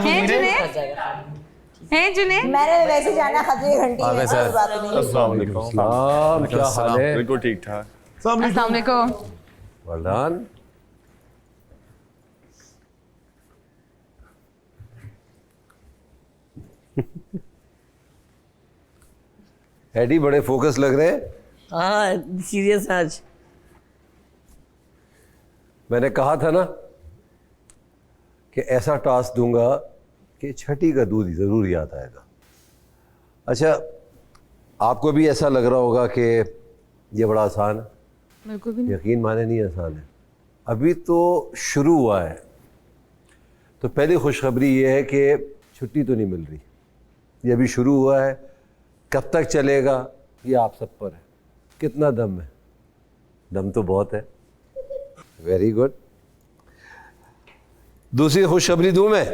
हैं जुनैद? मैंने वैसे जाना खतरे घंटी आ गए है, सर। कोई बात नहीं। अस्सलाम वालेकुम। क्या हाल है? बिल्कुल ठीक ठाक। अस्सलाम वालेकुम। Well done. एडी बड़े फोकस लग रहे हैं। हाँ सीरियस आज। मैंने कहा था ना कि ऐसा टास्क दूंगा कि छठी का दूध जरूर याद आएगा। अच्छा, आपको भी ऐसा लग रहा होगा कि ये बड़ा आसान है? बिल्कुल भी नहीं। यकीन माने नहीं आसान है, अभी तो शुरू हुआ है। तो पहली खुशखबरी ये है कि छुट्टी तो नहीं मिल रही, ये अभी शुरू हुआ है। कब तक चलेगा ये आप सब पर है। कितना दम है? दम तो बहुत है। Very good. दूसरी खुशखबरी दूं मैं?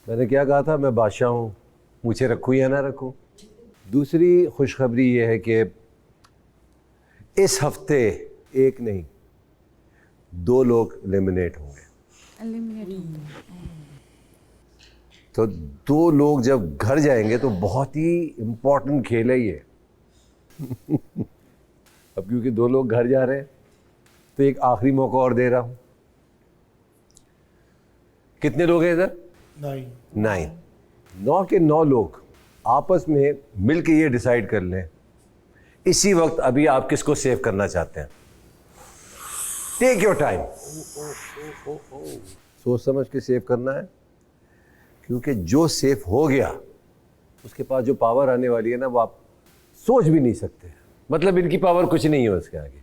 मैंने क्या कहा था, मैं बादशाह हूँ, मुझे रखूँ या ना रखूँ। दूसरी खुशखबरी ये है कि इस हफ्ते एक नहीं 2 लोग एलिमिनेट होंगे। तो 2 लोग जब घर जाएंगे तो बहुत ही इम्पोर्टेंट खेल है ये। अब क्योंकि 2 लोग घर जा रहे हैं तो एक आखिरी मौका और दे रहा हूं। कितने लोग हैं इधर? 9 के 9 लोग आपस में मिलके ये डिसाइड कर लें इसी वक्त अभी आप किसको सेव करना चाहते हैं। टेक योर टाइम, सोच समझ के सेव करना है, क्योंकि जो सेफ हो गया उसके पास जो पावर आने वाली है ना, वो आप सोच भी नहीं सकते। मतलब इनकी पावर कुछ नहीं है उसके आगे।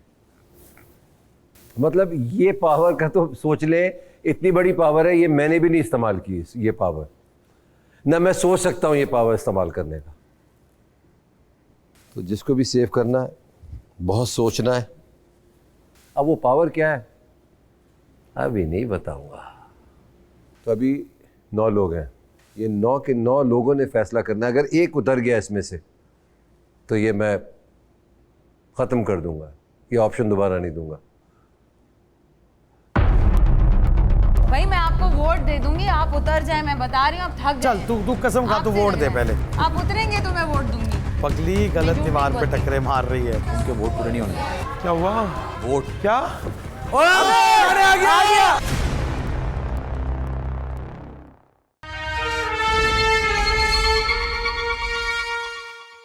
मतलब ये पावर का तो सोच ले, इतनी बड़ी पावर है, ये मैंने भी नहीं इस्तेमाल की ये पावर, ना मैं सोच सकता हूं ये पावर इस्तेमाल करने का। तो जिसको भी सेव करना है बहुत सोचना है। अब वो पावर क्या है अभी नहीं बताऊंगा। तो अभी 9 लोग हैं, ये 9 के 9 लोगों ने फैसला करना है। अगर एक उतर गया इसमें से तो ये मैं ख़त्म कर दूंगा, ये ऑप्शन दोबारा नहीं दूंगा। भाई मैं आपको वोट दे दूंगी, आप उतर जाए, मैं बता रही हूँ आप थक चल तू कसम खा, तू वोट दे पहले। आप उतरेंगे तो मैं वोट दूंगी। पगली गलत दीवार पे टकरे मार रही है। उनके वोट पूरे नहीं होने। क्या हुआ? वोट क्या? अरे आ गया।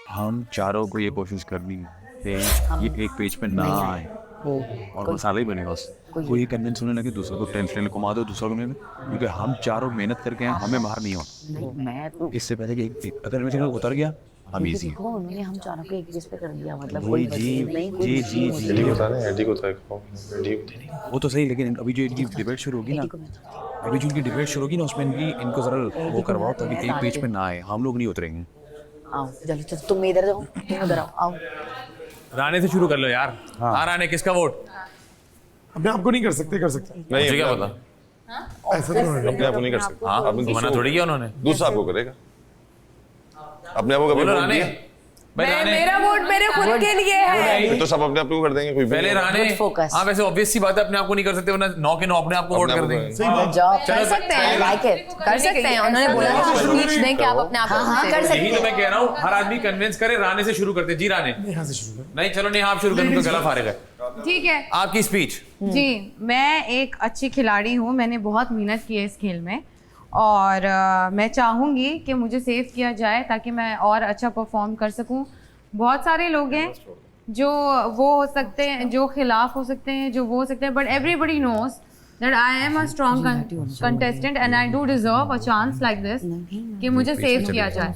हम चारों को ये कोशिश करनी है कि ये एक पेज पे ना आए और मसाला ही बनेगा उससे। कोई ये कन्विंस होने लगे, दूसरा को टेंशन लेने घुमा दो, दूसरा को क्योंकि हम चारों मेहनत करके हैं, हमें बाहर नहीं होना। मैं तो इससे पहले कि अगर मैं उतर गया हम इजी है। उन्होंने हम चारों को एक चीज पे कर दिया, मतलब जी कोई जी नहीं, जी जी जी एडी को बताना है, एडी को तक वो तो सही, लेकिन अभी जो इनकी डिबेट शुरू होगी ना, अभी जो इनकी डिबेट शुरू होगी ना, उसमें इनको जरा वो करवाओ ताकि एक पेज पे ना आए। हम लोग नहीं उतरेंगे। आओ जल्दी चल, तुम इधर जाओ, तुम उधर आओ। राणे से शुरू कर लो यार। हाँ राणे, किसका वोट? अपने आप को नहीं कर सकते। नहीं, मुझे क्या पता, ऐसा तो नहीं। अपने आप को नहीं कर सकते। हाँ मना थोड़ी किया उन्होंने, दूसरा आपको करेगा। अपने आप को कभी वोट दिया? मेरा वोट मेरे खुद के लिए है। तो सब अपने आप को कर देंगे, कोई पहले राणे। हाँ वैसे ऑब्वियस सी बात है, अपने आप को नहीं कर सकते, वरना 9 के 9 अपने आप को वोट कर देंगे। कर सकते हैं, कर सकते हैं। उन्होंने बोला कि स्पीच दें कि आप अपने आप को कर सकते हैं। यही तो मैं कह रहा हूँ, हर आदमी कन्विंस करे। राणे से शुरू करते। जी राणे। यहाँ से शुरू कर। नहीं चलो, नहीं आप शुरू करें, उनका गला फारेगा। ठीक है, आपकी स्पीच। जी मैं एक अच्छी खिलाड़ी हूँ, मैंने बहुत मेहनत की है इस खेल में और मैं चाहूँगी कि मुझे सेव किया जाए ताकि मैं और अच्छा परफॉर्म कर सकूँ। बहुत सारे लोग हैं जो वो हो सकते हैं, जो खिलाफ हो सकते हैं, जो वो हो सकते हैं, but everybody knows that I am a strong contestant and I do deserve a chance like this कि मुझे सेव किया जाए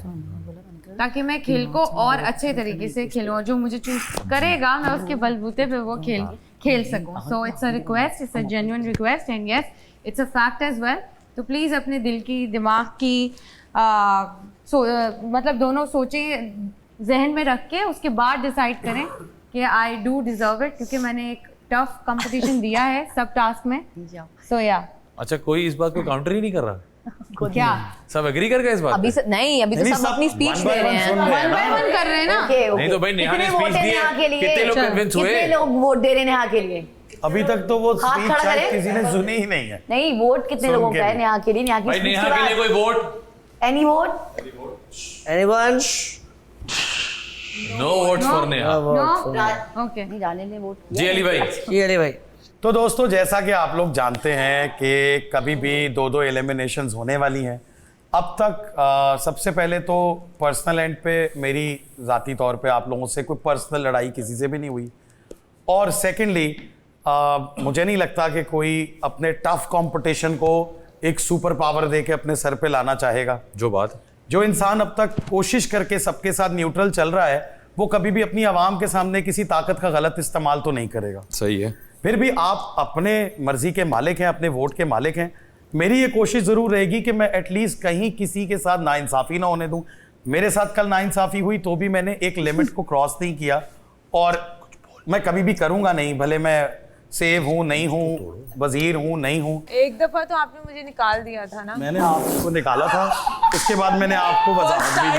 ताकि मैं खेल को और अच्छे तरीके से खेलूं और जो मुझे चूज करेगा मैं उसके बलबूते पे वो खेल सकूं. So it's a request, it's a genuine request and yes, it's a fact as well. तो प्लीज़ अपने दिल की दिमाग की मतलब दोनों सोचें जहन में रख के उसके बाद डिसाइड करें कि आई डू डिजर्व इट क्योंकि मैंने एक टफ कंपटीशन दिया है सब टास्क में. सो या अच्छा, कोई इस बात को काउंटर ही नहीं कर रहा? क्या सब एग्री कर गए इस बात? अभी तो सब अपनी स्पीच दे रहे हैं. वन बाय वन कर रहे हैं ना. नहीं तो भाई नेहा ने स्पीच दी है, कितने लोग कन्विंस हुए? कितने लोग वोट दे रहे हैं नेहा के लिए? अभी तक तो वो हाथ स्पीच खड़ा शायद करें। किसी ने सुनी ही नहीं है. नहीं, वोट कितने लोगों का है नेहा के लिए? नेहा की भाई speech नेहा के के लिए बाद? कोई वोट? Any vote? Anyone? No votes for Neha. Okay नहीं, रानी ने वोट जी अली भाई. जी अली भाई. तो दोस्तों, जैसा कि आप लोग जानते हैं कि कभी भी 2-2 एलिमिनेशंस होने वाली हैं. अब तक सबसे पहले तो पर्सनल एंड पे मेरी ज़ाती तौर पे आप लोगों से कोई पर्सनल लड़ाई किसी से भी नहीं हुई. और सेकेंडली मुझे नहीं लगता कि कोई अपने टफ कंपटीशन को एक सुपर पावर दे के अपने सर पे लाना चाहेगा. जो इंसान अब तक कोशिश करके सबके साथ न्यूट्रल चल रहा है वो कभी भी अपनी आवाम के सामने किसी ताकत का गलत इस्तेमाल तो नहीं करेगा. सही है. फिर भी आप अपने मर्जी के मालिक हैं, अपने वोट के मालिक हैं. मेरी ये कोशिश जरूर रहेगी कि मैं एटलीस्ट कहीं किसी के साथ नाइंसाफी ना होने दूं. मेरे साथ कल नाइंसाफी हुई तो भी मैंने एक लिमिट को क्रॉस नहीं किया और मैं कभी भी करूंगा नहीं. भले मैं सेव हूं नहीं हूं, वजीर हूं नहीं हूं. एक दफा तो आपने मुझे निकाल दिया था ना. मैंने आपको निकाला था, उसके बाद मैंने आपको वजाहत भी दी.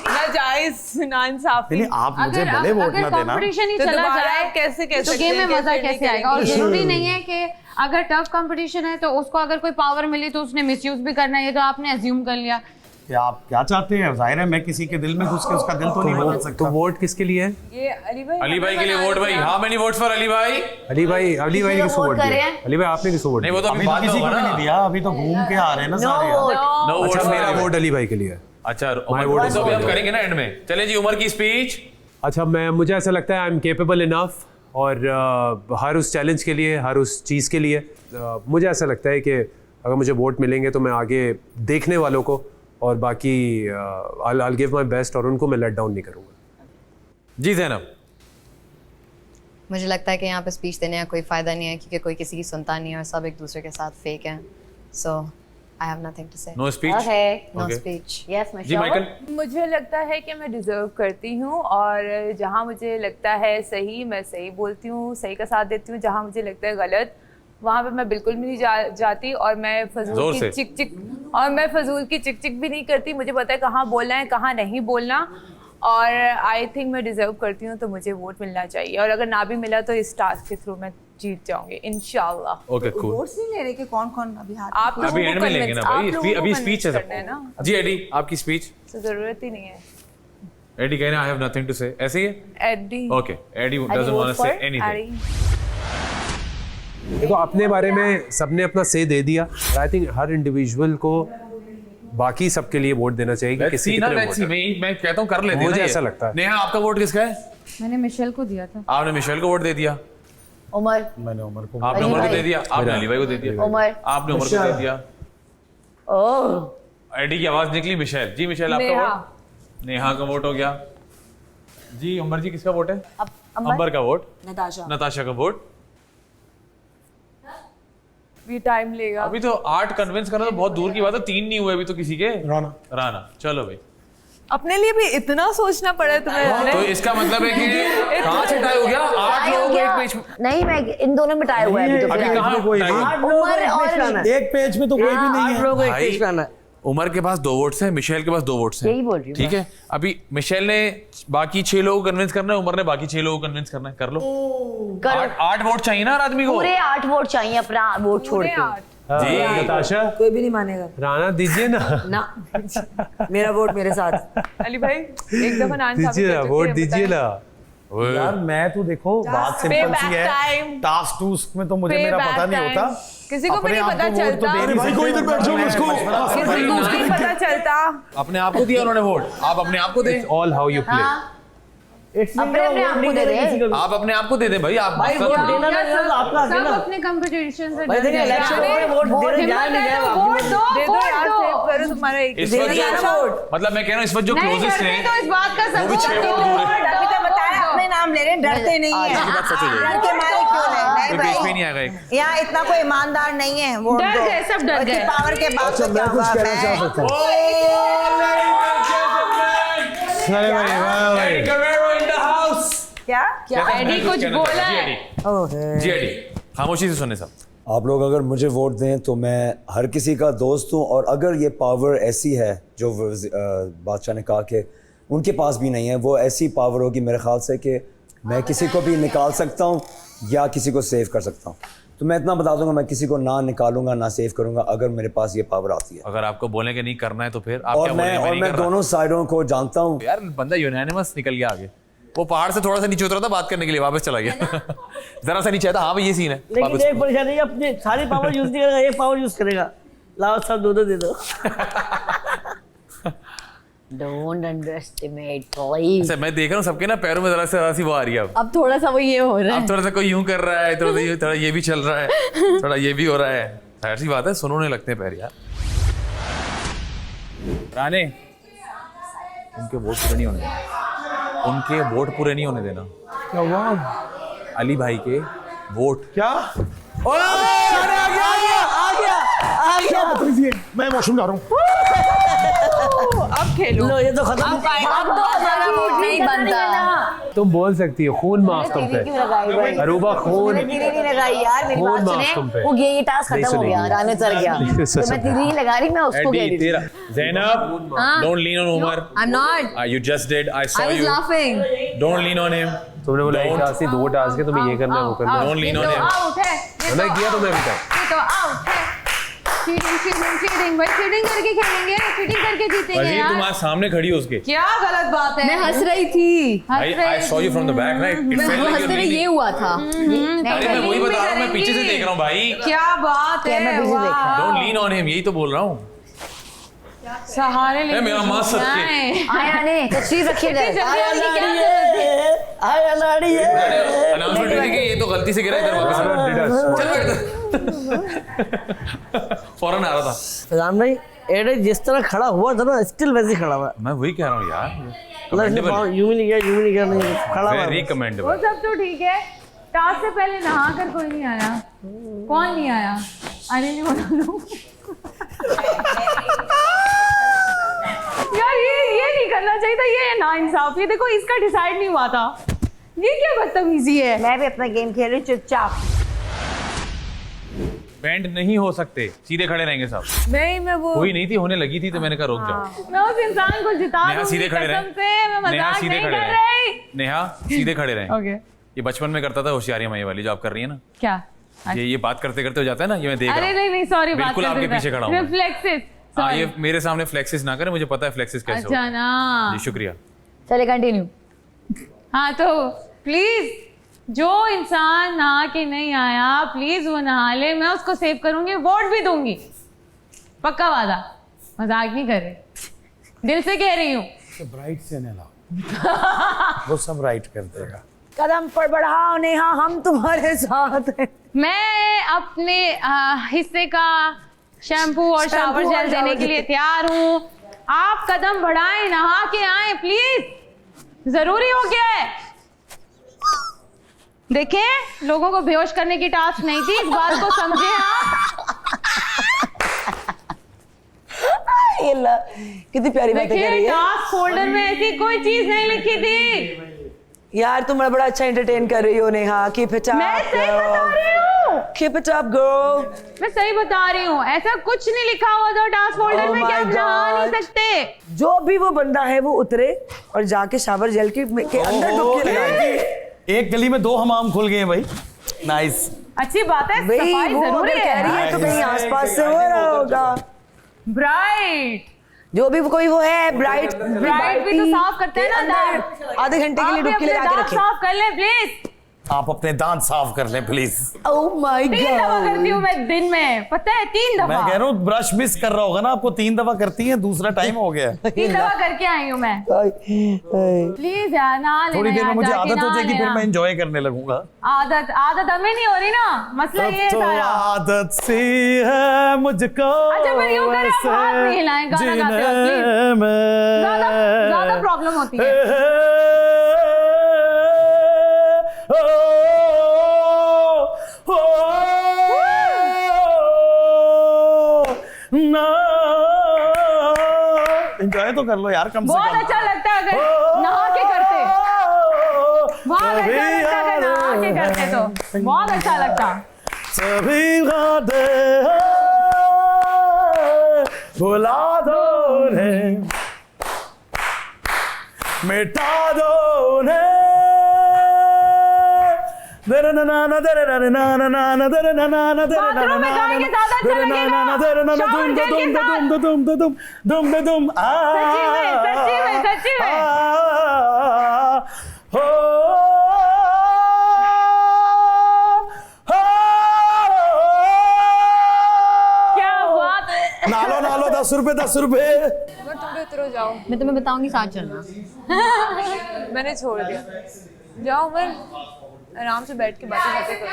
नाजायज नाइंसाफी. नहीं, आप मुझे भले वोट ना देना. कंपटीशन ही तो चला दोबारा जाए आप कैसे कह तो सकते गेम हैं में कि मजा फिर नहीं कैसे आएगा? और करेंगे? जरूरी नहीं है कि अगर टफ कंपटीशन है तो उसको अगर कोई पावर मिली तो उसने मिसयूज भी करना है. ये तो आपने अज्यूम कर लिया. कि आप क्या चाहते हैं? जाहिर है मैं किसी के दिल में घुस के उसका दिल तो नहीं बदल सकता. तो वोट किसके लिए है? ये अली भाई के लिए वोट भाई. How many votes for Ali भाई? अली भाई ने किसको वोट दिया? अली भाई आपने किसको वोट नहीं, दिया? वो तो अभी किसी को भी नहीं दिया. अभी तो घूम के आ रहे हैं ना सारे. अच्छा, मेरा वोट अली भाई के लिए है. अच्छा, वोट तो हम करेंगे ना एंड में. चले जी, उमर की स्पीच. अच्छा, मुझे ऐसा लगता है आई एम केपेबल इनफ और हर उस चैलेंज के लिए, हर उस चीज़ के लिए मुझे ऐसा लगता है कि अगर मुझे वोट मिलेंगे तो मैं आगे देखने वालों को और बाकी I'll give my best और उनको मैं लेट डाउन नहीं करूँगा. जी ज़ैनब. मुझे लगता है कि यहाँ पे स्पीच देने का कोई फ़ायदा नहीं है क्योंकि कोई किसी की सुनता नहीं है और सब एक दूसरे के साथ फेक हैं. So I have nothing to say. No speech. No speech. Yes ji Michael. मुझे लगता है कि मैं डिजर्व करती हूँ और जहाँ मुझे लगता है सही मैं सही बोलती हूँ, सही का साथ देती हूँ. जहाँ मुझे लगता है गलत वहाँ पे मैं बिल्कुल भी नहीं जाती और मैं फजूल की चिक चिक भी नहीं करती. मुझे पता है कहाँ बोलना है कहाँ नहीं बोलना और आई थिंक मैं डिजर्व करती हूँ तो मुझे वोट मिलना चाहिए. और अगर ना भी मिला तो इस टास्क के थ्रू मैं जीत जाऊंगी इंशाल्लाह. Okay cool. वोट्स नहीं ले रहे कि कौन अभी हाथ आप लोगों अभी को एंड में लेंगे ना भाई. अभी स्पीच है करना है ना. जी एडी, आपकी स्पीच. तो जरूरत ही नहीं है. एडी कहना आई हैव नथिंग टू से. ऐसे ही है. Eddie. Okay, Eddie doesn't want to say anything. देखो, अपने बारे में सबने अपना से दे दिया. आई थिंक हर इंडिविजुअल को बाकी सबके लिए वोट देना चाहिए कि किसी कितने वोट है. मैं कहता हूं कर लेते हैं. मुझे ऐसा लगता है. नेहा, आपका वोट किसका है? मैंने मिशेल को दिया था. आपने मिशेल को वोट दे दिया. उमर. मैंने उमर को. आपने उमर को दे दिया. आपने अली भाई को दे दिया. उमर. आपने उमर को दे दिया. ओह, एडी की आवाज निकली. मिशेल जी. मिशेल, आपका वोट? नेहा का वोट हो गया. जी उमर जी, किसका वोट है? अंबर का वोट. नताशा का वोट. भी टाइम लेगा. अभी तो 8 कन्विंस करना तो बहुत दूर की बात है. 3 नहीं हुए अभी तो किसी के. राना. चलो भाई, अपने लिए भी इतना सोचना पड़ा तुम्हें. तो इसका मतलब है कि कहाँ से टाई हो गया? 8 लोग एक पेज में. नहीं, मैं इन दोनों में टाई हुआ है अभी तो. अभी कहाँ कोई उमर और एक पेज में तो कोई भी नहीं है. लोग एक पेज पे आना है. उमर के पास 2 वोट्स हैं, मिशेल के पास 2 वोट्स हैं. यही बोल रही हूँ. ठीक है, अभी मिशेल ने बाकी 6 लोगों को कन्विंस करना है, उमर ने बाकी 6 लोगों को कन्विंस करना है. कर लो. 8 वोट चाहिए ना हर आदमी को. पूरे 8 वोट चाहिए अपना वोट छोड़ के. जी नताशा, कोई भी नहीं मानेगा. राना दीजिए ना. मेरा वोट मेरे साथ. अली भाई एक दफा नाइंसाफी दीजिए ना, वोट दीजिए ना. यार मैं तो देखो बात सिंपल सी है. टास्क टूस्क में तो मुझे मेरा पता नहीं होता. किसी को भी नहीं पता चलता. भाई को इधर बैठ जाओ. उसको किसी को नहीं पता चलता. अपने आप को दिया उन्होंने वोट. आप अपने आप को दे. All how you play. अपने अपने आप को दे दे। आप अपने आप को दे दें भाई, आप भाई वोट देना नहीं तो आपका सब अकेला। अपने कंपटीशन से भाई देखिए इलेक्शन में वोट देने जाए नहीं जाए वोट दो, दे दो यार, वोट सेव दो। करो तुम्हारा एक इस वक्त जो मतलब मैं कह रहा हूँ इस वक्त जो नहीं क्लोजेस्ट करते है तो इस बात का वो भी सबूत 6 दो। वोट दूर है। अभी तो बताया अपने नाम ले रहे हैं, डरते नहीं है। ये बात सच है। डर के मारे क्यों नहीं कोई बीच में भाई, नहीं आएगा एक। यहाँ इतना कोई ईमानदार नहीं है। वोट डर दो। गए, सब डर उसकी गए। पावर के बाद अच्छा तो मैं क्या कुछ बात कहना है। चाह सकता हूँ। अरे भाई वाह भाई, क्या क्या एडी कुछ बोला है? जीएडी खामोशी से सुनने सब। आप लोग अगर मुझे वोट दें तो मैं हर किसी का दोस्त हूँ, और अगर ये पावर ऐसी है जो बादशाह ने कहा कि उनके पास भी नहीं है, वो ऐसी पावर होगी मेरे ख्याल से कि मैं किसी को भी निकाल सकता हूँ या किसी को सेव कर सकता हूँ। तो मैं इतना बता दूंगा, मैं किसी को ना निकालूंगा ना सेव करूंगा अगर मेरे पास ये पावर आती है। अगर आपको बोले कि नहीं करना है तो फिर आप और क्या बोलेंगे? मैं नहीं कर रहा। दोनों साइडों को जानता हूँ। यार बंदा यूनानिमस निकल गया आगे, वो पहाड़ से थोड़ा सा नीचे उतरा था बात करने के लिए, वापस चला गया जरा सा नीचे आया था। हाँ भाई ये सीन है। लेकिन वापस एक परेशानी है, अपनी सारी पावर यूज नहीं करेगा, एक पावर यूज करेगा। लाओ सब दो दे दो। Don't underestimate, please. अच्छा मैं देख रहा हूँ सबके ना पैरों में जरा सी वो आ रही है अब थोड़ा सा वो ये हो रहा है। अब थोड़ा सा कोई यूं कर रहा है, थोड़ा ये भी चल रहा है, थोड़ा ये भी हो रहा है। ऐसी बात है, सुनोने लगते हैं पैर यार। राने उनके वोट पूरे नहीं होने देना, उनके वोट पूरे नहीं होने देना। क्या हुआ? अली भाई के वोट क्या? मैं वॉशरूम जा रहा हूँ। अब खेलो। लो ये तो खत्म। अब तो हमारा वोट नहीं बनता। तुम बोल सकती हो, खून माफ तुम तेरी क्यों लगाई भाई? पे। अरूबा खून मैंने तेरी नहीं लगाई यार, मेरी खून बात माफ तुम सुने। पे। वो ये टास्क नहीं खत्म हो गया, सुनेगी। राने चढ़ गया। तो मैं तेरी नहीं लगा रही, मैं उसको कह रही थी। तेरा Zainab, don't lean on Umar. I'm not. You just did. I saw I was you. laughing. Don't lean on him. तुमने बोला एक टास्क नहीं, 2 टास्क है, तुम्हें ये करना है वो करना है। Don't lean on him. Out है, ये मैंने तो किया तुम्हें अभी तक। ये तो आउट है। चीटिंग भाई, चीटिंग करके खेलेंगे, चीटिंग करके जीतेंगे अजीब यार। तुम आज सामने खड़ी हो उसके। क्या गलत बात है? मैं हंस रही थी। I saw you from the back, right? It मैं felt like हंस you're रही, ये leaning. हुआ था। अरे मैं वही बता रहा हूँ, मैं पीछे से देख रहा हूँ भाई। क्या बात है? मैं पीछे देख रहा Don't lean on him, यही तो बोल रहा हूँ। सहारे लेके मेरा माँ सबके। आया ने तशरीफ रखिए इधर। आया लाड़ी है, आया लाड़ी है। अनाउंसमेंट हुई थी कि ये तो गलती से गिरा इधर वापस आ। चल बैठ फौरन आ रहा था। फैजान भाई एडे जिस तरह खड़ा हुआ था ना, स्टिल वैसे ही खड़ा हुआ। मैं वही कह रहा हूँ यार। मतलब इसने पाँव यूं भी नहीं किया नहीं, खड़ा हुआ। वेरी वो कमेंडेबल। सब तो ठीक है। टास्क से पहले नहा कर कोई नहीं आया। कौन नहीं आया? अरे नहीं बना लो यार, ये नहीं करना चाहिए था, ये नाइंसाफी। देखो इसका डिसाइड नहीं हुआ था, ये क्या बदतमीजी है। मैं भी अपना गेम खेल रही हूँ चुपचाप। बैंड नहीं हो सकते, सीधे खड़े रहेंगे सब। नहीं मैं वो कोई नहीं थी, होने लगी थी तो मैंने कहा रुक जाओ। मैं उस इंसान को जिता नेहा दूंगी सीधे खड़े कसम रहे। से, मैं नेहा मजाक सीधे नहीं खड़े कर रहे। रही। नेहा सीधे खड़े रहे। ओके ये बचपन में करता था होशियारियां ये वाली जो आप कर रही है ना। क्या? ये बात करते करते हो जाता है ना, ये मैं देख रहा अरे हूँ। नहीं सॉरी, बात बिल्कुल आपके पीछे खड़ा हूँ मैं। रिफ्लेक्सेस। हाँ ये मेरे सामने फ्लेक्सिस ना करें, मुझे पता है फ्लेक्सिस कैसे अच्छा होता ना। है। जी शुक्रिया। चले कंटिन्यू। हाँ तो प्लीज जो इंसान नहा के नहीं आया प्लीज वो नहा ले, मैं उसको सेव करूंगी, वोट भी दूंगी, पक्का वादा, मजाक नहीं कर रही, दिल से कह रही हूँ। ब्राइट से नहीं लाओ, वो सब राइट कर देगा। कदम पर बढ़ाओ नेहा, हम तुम्हारे साथ हैं। मैं अपने हिस्से का शैम्पू और शावर जेल देने के लिए तैयार हूँ। आप कदम बढ़ाएं, नहा के आए प्लीज, जरूरी हो गया है। देखिए लोगों को बेहोश करने की टास्क नहीं थी, इस बात को समझे आप। ये ला, कितनी प्यारी बातें कर रही है। टास्क फोल्डर में ऐसी कोई चीज नहीं लिखी थी। यार तुम बड़ा अच्छा एंटरटेन कर रही हो नेहा। Keep it up. मैं सही बता रही हूँ। Keep it up girl. मैं सही बता रही हूँ, ऐसा कुछ नहीं लिखा हुआ था टास्क फोल्डर में कि आप नहा नहीं सकते। जो भी वो बंदा है वो उतरे और जाके शावर जेल के अंदर डुबकी लगाए। एक गली में 2 हमाम खुल गए हैं भाई। नाइस। अच्छी बात है, भाई सफाई वो जरूरी अगर कह रही है तो कहीं आसपास से हो रहा होगा। ब्राइट जो भी कोई वो है ब्राइट भी तो साफ करते हैं ना दांत। आधे घंटे के लिए डुबकी लगा के रखें। साफ कर ले प्लीज। आप अपने दांत साफ कर लें प्लीज। ओह माय 3 दफा करती हूँ मैं दिन में, पता है 3 दफा। मैं कह रहा हूँ ब्रश मिस कर रहा होगा ना, आपको 3 दफा करती हैं, दूसरा टाइम हो गया। 3 दफा करके आई हूँ मैं। प्लीज यार नहा लेना। थोड़ी देर में मुझे जाके आदत हो नहा जाएगी, फिर लेना। मैं एंजॉय करने लगूंगा। आदत हमें नहीं हो रही ना, मसला ये है तो सारा। आदत सी है मुझको अच्छा फिर यूं करें, आप हाथ नहीं हिलाएं गाना गाते वक्त, प्लीज। ज्यादा प्रॉब्लम होती है। एंजॉय तो कर लो यार कम से कम। बहुत अच्छा लगता है अगर नहा के करते, बहुत अच्छा लगता है अगर नहा के करते तो बहुत अच्छा लगता। सभी वादे भुला दो ने, मिटा दो ने, बाथरूम में गाएंगे ज्यादा अच्छा लगेगा। शावर जेल के साथ। सच्ची में। क्या बात है। नालो 10 रुपए 10 रुपए। अगर तुम भी उतरो जाओ, मैं तुम्हें बताऊंगी साथ चलना। मैंने छोड़ दिया। जाओ उमर, आराम से बैठ के बातें करो।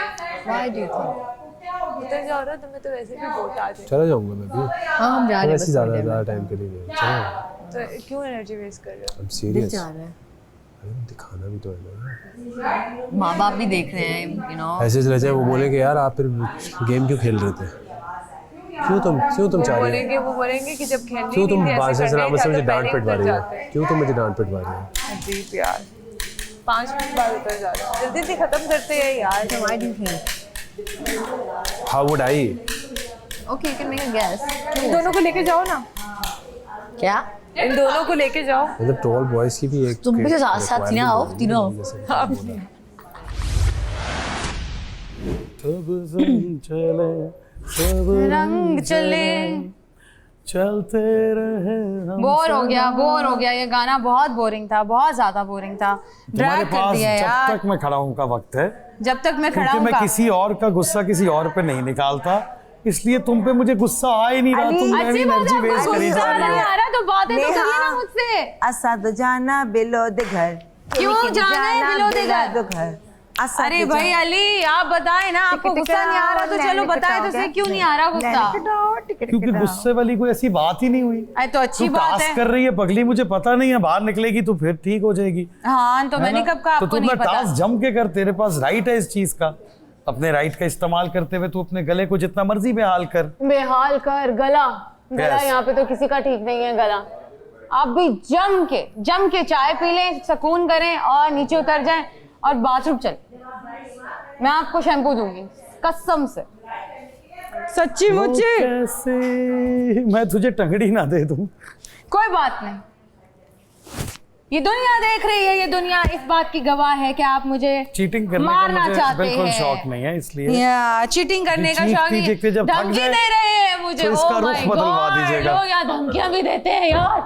Why do you think? उतर जाओ ना, तुम्हें तो वैसे भी बहुत आ जाए। चला जाऊंगा मैं भी। हाँ हम जा रहे हैं वैसे ज़्यादा टाइम के लिए नहीं। चलो तो क्यों एनर्जी वेस्ट कर रहे हो? I'm serious। जा रहे हैं। अरे दिखाना भी तो है ना। माँ बाप भी देख रहे हैं, you know। ऐसे चले जाए वो बोलेंगे यार आप फिर गेम क्यों खेल रहे थे, क्यों तुम चाह रही हो, वो बोलेंगे कि जब खेलने क्यों तुम नहीं थे, बादशाह ऐसे सलामत से करने मुझे ही था, डांट तो पिटवा पहले रही उतर हो, जाते। क्यों तुम मुझे डांट पिटवा रही हो। अजीब यार, 5 मिनट बाद उतर जाते हैं। जल्दी से खत्म करते हैं यार। Why do you think? How would I? Okay, you can make a guess. इन दोनों को लेके जाओ ना। क्या? इन दोनों को लेके जाओ। मतलब टॉल बॉयज की भी एक तुम भी साथ तीनों आओ, तीनों आओ। सब रंग चले, चलते रहे हम। बोर हो गया ये गाना, बहुत बोरिंग था, बहुत ज्यादा बोरिंग था। तुम्हारे ड्रैग कर पास दिया जब यार। तक मैं खड़ा हूँ का वक्त है, जब तक मैं खड़ा क्योंकि हूँ मैं का। किसी और का गुस्सा किसी और पे नहीं निकालता, इसलिए तुम पे मुझे गुस्सा आ ही नहीं रहा। तुम अच्छी बात है, एनर्जी वेस्ट आपको करी जा गुस्सा रही नहीं हो। आ रहा तो बातें तो करिए ना मुझसे। असद जाना बिलो दे घर, क्यों जाना है बिलो दे घर? अरे भाई अली आप बताएं ना, आपको गुस्सा नहीं आ रहा तो चलो बताएं तो सही, क्यों नहीं आ रहा गुस्सा? क्योंकि गुस्से वाली कोई ऐसी बात ही नहीं हुई। अरे तो अच्छी बात टास्क है। कर रही है पगली, मुझे पता नहीं है, बाहर निकलेगी तो फिर ठीक हो जाएगी। हाँ तो है मैंने ना? कब कहा तो आपको तुम नहीं अपना पता? टास्क जम के कर, तेरे पास राइट है इस चीज का। अपने राइट का इस्तेमाल करते हुए तू अपने गले को जितना मर्जी बेहाल कर। बेहाल कर गला Yes. यहाँ पे तो किसी का ठीक नहीं है गला। आप भी जम के चाय पी लें, सुकून करें और नीचे उतर जाएं और बाथरूम चल। मैं आपको शैम्पू दूंगी कसम से, सच्ची मुच्ची। कैसे मैं तुझे टंगड़ी ना दे दूं? कोई बात नहीं, ये दुनिया देख रही है, ये दुनिया इस बात की गवाह है कि आप मुझे चीटिंग करने का मारना मुझे चाहते बिल्कुल हैं। शौक नहीं है, इसलिए या चीटिंग करने का शौक नहीं, देखते जब थक धमकी जाए दे रहे हैं मुझे। तो इसका Oh रुख my बदलवा God, दीजिएगा। लोग यार धमकियां भी देते हैं यार।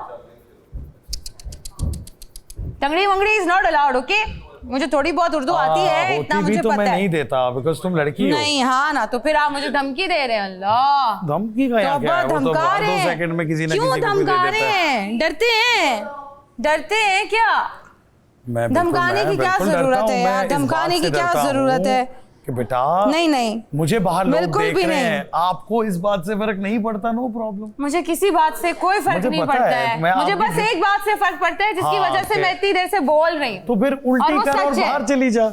टंगड़ी वंगड़ी इज नॉट अलाउड, ओके? मुझे थोड़ी बहुत उर्दू आती है, इतना होती भी मुझे तो मैं पता नहीं है। देता, बिकॉज़ तुम लड़की हो। नहीं हाँ ना, तो फिर आप मुझे धमकी दे रहे हैं। अल्लाह, धमकी का यहाँ क्या है? वो तो धमका बाहर रहे 2 हैं। सेकंड में किसी ना क्यों किसी को कोई दे धमका देता रहे है। हैं? डरते हैं क्या? मैं बिल्कुल- धमकाने मैं की क्या बिल्कुल डरता जरूरत हूँ, है मैं यार? इस बात धमकाने से की क्या डरता जरूरत हूँ है? कि बेटा नहीं मुझे बाहर लोग बिल्कुल देख भी रहे नहीं। हैं, आपको इस बात से फर्क नहीं पड़ता, नो प्रॉब्लम। मुझे किसी बात से कोई फर्क मुझे नहीं पता पड़ता है, है, मैं मुझे आपकी बस एक बात से फर्क पड़ता है जिसकी हाँ, वजह से फिर- मैं इतनी देर से बोल रही हूँ। तो फिर उल्टी वो कर और सच है। बाहर चली जा।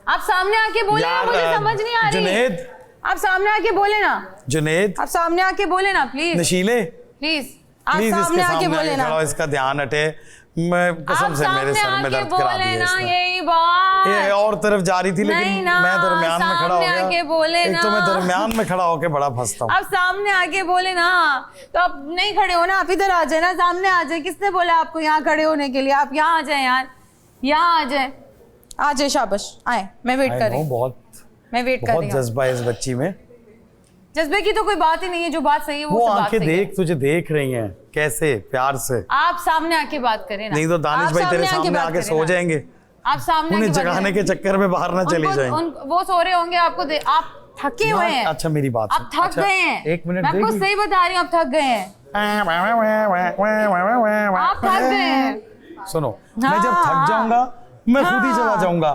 आप सामने आके बोले ना, यार, मुझे समझ नहीं आ रही। जुनैद। आप सामने आके बोले ना, जुनैद, आप सामने आके बोले ना प्लीज। नशीले, प्लीज आप प्लीज सामने इसके आके सामने बोले आके ना। खड़ा हो, इसका ध्यान हटे। मैं कसम आप से मेरे सामने सर में आके दर्द करा बोले दिया ना इसने। यही बात। ये और तरफ जा रही थी लेकिन नहीं ना, मैं दरमियान में खड़ा हो सामने आके बोले गया। एक तो मैं ना। दरमियान में खड़ा होके बड़ा फंसता हूँ। आप सामने आके बोले ना, तो आप नहीं खड़े हो ना, आप इधर आ जाए ना, सामने आ जाए। किसने बोला आपको यहाँ खड़े होने के लिए? आप यहाँ आ जाए यार, यहाँ आ जाए, आ जाए। शाबाश, आए, मैं वेट कर रही हूँ, मैं वेट कर बहुत रही हूँ। जज्बा है इस बच्ची में। जज्बे की तो कोई बात ही नहीं है, जो बात सही है वो वो सब बात आंखें सही है। देख, तुझे देख रही हैं कैसे प्यार से। आप सामने आके बात करें ना। नहीं तो दानिश आप भाई तेरे आके सामने बात आके करें सो ना। जाएंगे, आप सामने उन्हें आके बात जगाने के चक्कर में बाहर ना चली जाए। वो सो रहे होंगे, आपको आप थके हुए हैं। अच्छा मेरी बात आप थक गए हैं। एक मिनट, मैं आपको सही बता रही हूँ, आप थक गए हैं। आप थक गए हैं। सुनो, मैं जब थक जाऊंगा मैं खुद ही चला जाऊंगा,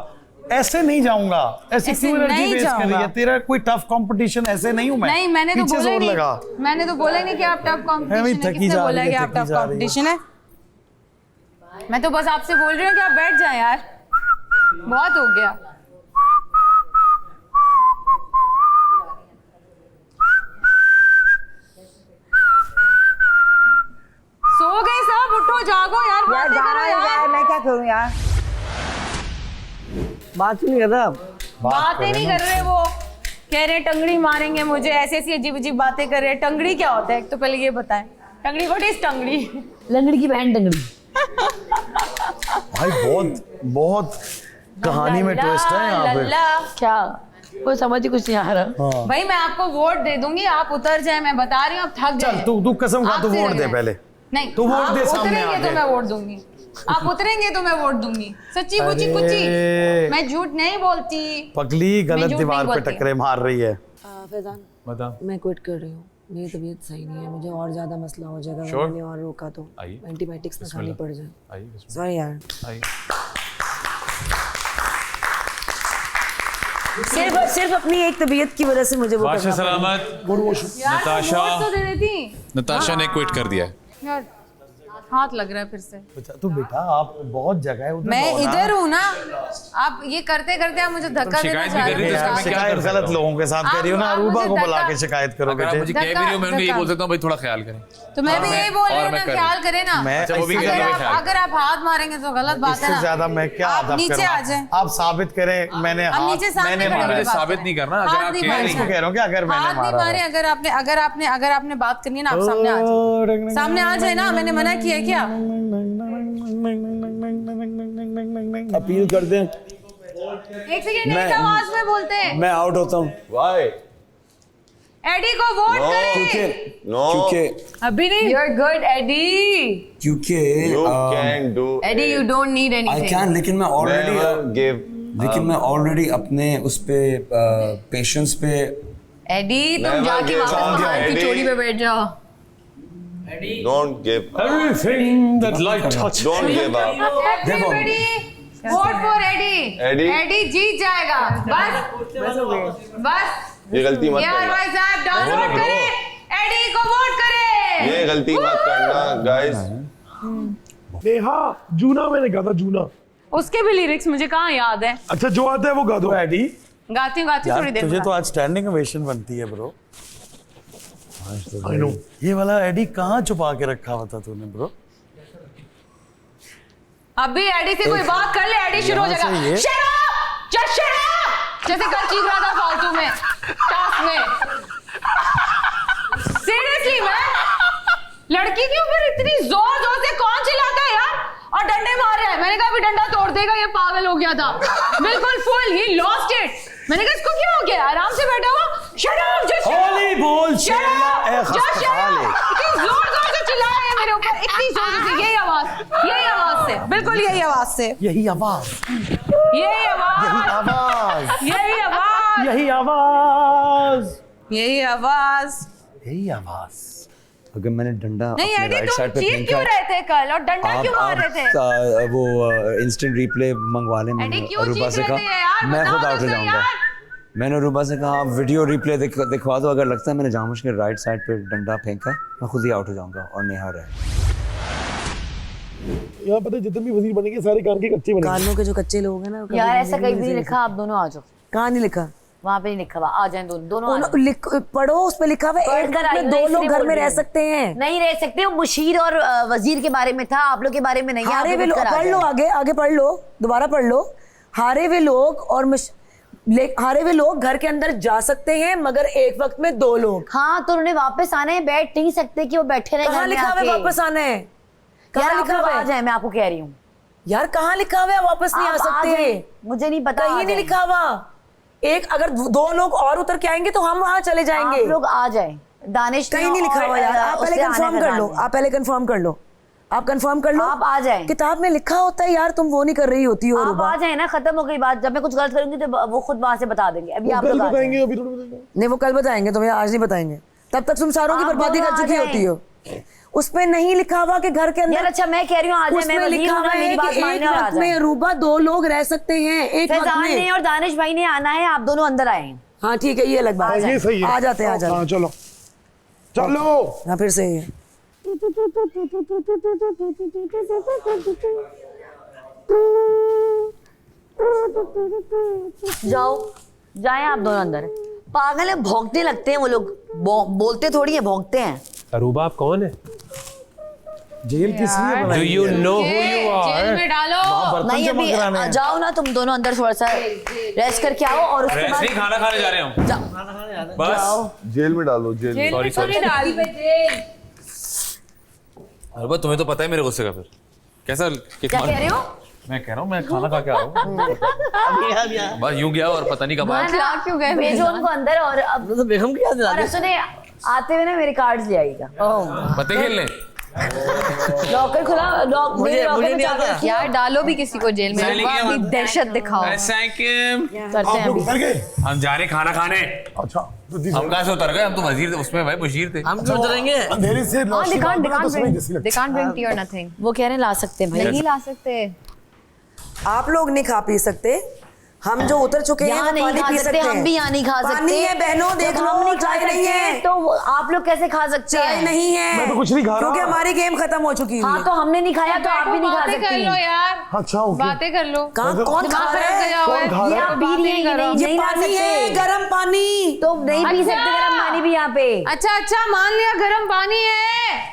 ऐसे नहीं जाऊंगा। ऐसे क्यों एनर्जी वेस्ट कर रही है? तेरा कोई टफ कंपटीशन ऐसे नहीं हूं मैं। नहीं, मैंने तो बोला ही नहीं। मैंने तो बोला ही नहीं कि आप टफ कंपटीशन है। किसने बोला कि आप टफ कंपटीशन है? मैं तो बस आपसे बोल रही हूँ कि आप बैठ जाएं यार, बहुत हो गया। सो गए सब, उठो जागो यार, बातें करो यार। मैं क्या करूं यार? बात नहीं कर रहा, बातें नहीं कर रहे, वो कह रहे टंगड़ी मारेंगे मुझे, ऐसी ऐसी अजीब अजीब बातें कर रहे हैं। टंगड़ी क्या होता है, एक तो पहले ये बताएं। टंगड़ी, व्हाट इज टंगड़ी? लंगड़ी की बहन टंगड़ी। भाई बहुत बहुत कहानी में ट्विस्ट है यहाँ पे। क्या वो समझ ही कुछ नहीं आ रहा। भाई मैं आपको वोट दे दूंगी, आप उतर जाए, मैं बता रही हूँ, आप थक चल गए। तू कसम खा, तू वोट दे पहले। नहीं, तू वोट दे आप सामने उतरेंगे तो आके। मैं वोट दूंगी। आप उतरेंगे तो मैं वोट दूंगी। सच्ची मुची कुची, मैं झूठ नहीं बोलती। पगली गलत दीवार पे टकरे मार रही है। फैजान बता, मैं क्विट कर रही हूँ, मेरी तबीयत सही नहीं है, मुझे और ज्यादा मसला हो जाएगा। Sure? मैंने और रोका तो एंटीबायोटिक्स ना खानी पड़ जाए। आइए, सॉरी यार। सिर्फ अपनी एक तबीयत की वजह से मुझे वो बादशाह करना सलामत। यार नताशा, वोट तो दे देती। नताशा ने क्विट कर दिया है। यार हाथ लग रहा है फिर से। तू बेटा, आप बहुत जगह है उधर, मैं इधर हूँ ना, आप ये करते करते आप मुझे धक्का देना चाह रहे हो। शिकायत गलत लोगों के साथ कर रही हो ना। आप अरूबा मुझे को बुला धक्का- के शिकायत करो अगर आप बेटे। मुझे कह भी रहे हो, मैं उनको ये बोल सकता हूँ भाई थोड़ा ख्याल करें। तो मैं भी यही बोल रही हूँ ना, ख्याल करें ना। अच्छा, वो भी कर रहा है। अगर आप हाथ मारेंगे तो गलत बात है इससे ना। ज्यादा मैं क्या आप अदब नीचे आ जाएं। करूं? आप साबित करें मैंने अब हाथ, नीचे सामने मैंने खड़े मारा। होके बात साबित करें। नहीं करना, अगर हाथ आप नहीं कह मारे। रही हैं। इसको कह रहा हूँ कि अगर मैंने हाथ नहीं मारा मारे। अगर आपने बात करनी है ना, आप सामने आ जाए। सामने आ जाए ना, मैंने मना किया है क्या? अपील कर दें, एक सेकंड, एक आवाज में बोलते हैं। मैं आउट होता हूँ। Why? एडी को वोट करें। क्योंकि अभी नहीं। You're good, Eddie. क्योंकि You can do Eddie, you don't need I anything. Can, लेकिन मैं Never give. ऑलरेडी अपने उस पे पेशेंस पे एडी, तुम Never जाके give वापस up. पहाड़ की Eddie. चोटी पे बैठ जाओ। Don't give up. Everything that light touches. Don't give up. Everybody, vote for Eddie. Eddie. Eddie जीत जाएगा। बस ये गलती मत यार करना। भाई साहब, डाउन वोट करें, एडी को वोट करें। ये गलती मत करना गाइस। नेहा, जूना मैंने कहा था, जूना। उसके भी लिरिक्स मुझे कहाँ याद है। अच्छा, जो आता है वो गा दो। एडी, गाती हूँ थोड़ी यार देर तुझे बाद। तो आज स्टैंडिंग ओवेशन बनती है ब्रो। I know. ये वाला एडी कहाँ छुपा के रखा हुआ था तूने ब्रो? अभी एडी से कोई बात कर ले, एडी शुरू हो यहाँ से जाएगा। ये- Shut up! Just shut up! जैसे कल चीख रहा था फालतू में टास्क में। सीरियसली मैं लड़की के ऊपर इतनी जोर जोर से कौन चिल्लाता है यार, और डंडे मार रहा है। मैंने कहा अभी डंडा तोड़ देगा, ये पागल हो गया था बिल्कुल फुल, ही लॉस्ट इट। मैंने कहा इसको क्या हो गया, आराम से बैठा हुआ। शट अप, जस्ट होली बोल शेरला ए खस्ताले। इतनी जोर जोर से चिल्लाया है मेरे ऊपर, इतनी जोर से, यही आवाज से, बिल्कुल यही आवाज से, यही आवाज, यही आवाज, यही आवाज, यही आवाज, यही आवाज, यही आवाज। यही आवाज। अगर मैंने डंडा नहीं अपने एडी, राइट तुम साइड पे चीख फेंका, क्यों रहे थे कल, और डंडा क्यों मार रहे थे? वो इंस्टेंट रिप्ले मंगवा लें। एडी, मैंने क्यों अरूबा से चीख रहे थे कहा यार? मैं खुद बताओ आउट हो तो सही जाऊंगा। यार। मैंने अरूबा से कहा आप वीडियो रिप्ले दिखवा दो, अगर लगता है मैंने जहाँ मुश्किल राइट साइड पे डंडा फेंका मैं खुद ही आउट हो जाऊंगा और नेहा रहे। यहाँ पता है जितने भी वजीर बनेंगे सारे कान के कच्चे बनेंगे। कानों के जो कच्चे लोग हैं ना, यार ऐसा कहीं भी नहीं लिखा, आप दोनों आ जाओ। कहाँ नहीं लिखा? वहाँ पे नहीं लिखा हुआ, आ जाएं दोनों आ जाएं। पढ़ो, उस पे लिखा हुआ है एक घर में दो लोग घर में रह सकते हैं। नहीं रह सकते, वो मुशीर और वजीर के बारे में था, आप लोग के बारे में नहीं है। हारे हुए लोग, पढ़ लो, आगे पढ़ लो, दोबारा पढ़ लो। हारे हुए लोग और हारे हुए लोग घर के अंदर जा सकते हैं, मगर एक वक्त में दो लोग। हाँ, तो उन्हें वापस आना है, बैठ नहीं सकते कि वो बैठे रहे। कहाँ लिखा हुआ है वापस आना है? कहाँ लिखा हुआ है? मैं आपको कह रही हूँ यार, कहाँ लिखा हुआ है वापस नहीं आ सकते? मुझे नहीं पता, कहीं नहीं लिखा हुआ। एक अगर दो लोग और उतर के आएंगे तो हम वहां चले जाएंगे। आप लोग आ जाए। दानिश कहीं नहीं लिखा हुआ यार, आप पहले कंफर्म कर लो, आप पहले कंफर्म कर लो, आप कंफर्म कर लो, आप आ जाएं। किताब में लिखा होता है यार, तुम वो नहीं कर रही होती हो। आप आ जाए ना, खत्म हो गई बात। जब मैं कुछ गलत करूंगी तो वो खुद वहां से बता देंगे। अभी आप लोग बताएंगे, अभी थोड़ा बताएंगे। नहीं, वो कल बताएंगे, तुम्हें आज नहीं बताएंगे। तब तक तुम सारों की बर्बादी कर चुकी होती हो। उसमें नहीं लिखा हुआ कि घर के अंदर। यार अच्छा मैं कह रही हूँ आज उसमें लिखा हुआ है कि एक वक्त में अरूबा 2 लोग रह सकते हैं एक वक्त में। और दानिश भाई ने आना है, आप दोनों अंदर आए हैं। हाँ ठीक है, ये अलग बात है। ये सही है। आ जाते हैं, आ जाते हैं। चलो चलो। हाँ फिर सही है। जाओ, जाए आप दोनों अंदर। पागल है, भौंकने लगते हैं वो लोग, बोलते थोड़ी है, भौंकते हैं। अरूबा आप कौन है? जेल किस लिए बनाई? Do you know who you are? Jail में डालो। नहीं अभी जाओ ना तुम दोनों अंदर, थोड़ा सा रेस्ट करके आओ और उसके बाद खाना खाने जा रहे हो। बस जेल में डालो, जेल। सॉरी अरे तुम्हें तो पता है मेरे गुस्से का। फिर कैसा क्या कह रहे हो? मैं कह रहा हूँ मैं खाना खा के आ रहा हूँ। बस यूं गया और पता नहीं कब आया। क्यों गए? भेजो उनको अंदर। और अब तो बेगम की याद दिला दी। सुने, आते हुए ना मेरे कार्ड्स ले आइएगा। पते खेलने लॉकर खुला, मुझे नहीं आता यार, डालो भी किसी को जेल में, अपनी दहशत दिखाओ। करते हैं अभी। हम जा रहे खाना खाने। अच्छा हम कहाँ से उतर गए? हम तो वजीर उसमें भाई बशीर थे। हम क्यों उतरेंगे? अंधेरे से They can't bring tea or nothing. वो कह रहे हैं ला सकते हैं भाई। नहीं ला सकते। आप लोग नहीं खा पी सकते, हम जो उतर चुके हैं यहाँ नहीं पानी खा पी सकते, हम भी यहाँ नहीं खा सकते। पानी है बहनों, देख लो, चाय नहीं है तो आप लोग कैसे खा सकते चाय हैं? नहीं है। मैं तो कुछ नहीं खा रहा। क्योंकि हमारी गेम खत्म हो चुकी है। हाँ तो हमने नहीं खाया तो आप भी नहीं खा बातें कर लो सकती। यार, अच्छा ओके। बातें कर लो। कहाँ कौन खा रहा है? कौन खा रहा है? आप पी रही हैं, ये पानी है, गर्म पानी। तो नहीं पी सकते गर्म पानी भी यहाँ पे। अच्छा मान लिया गर्म पानी है।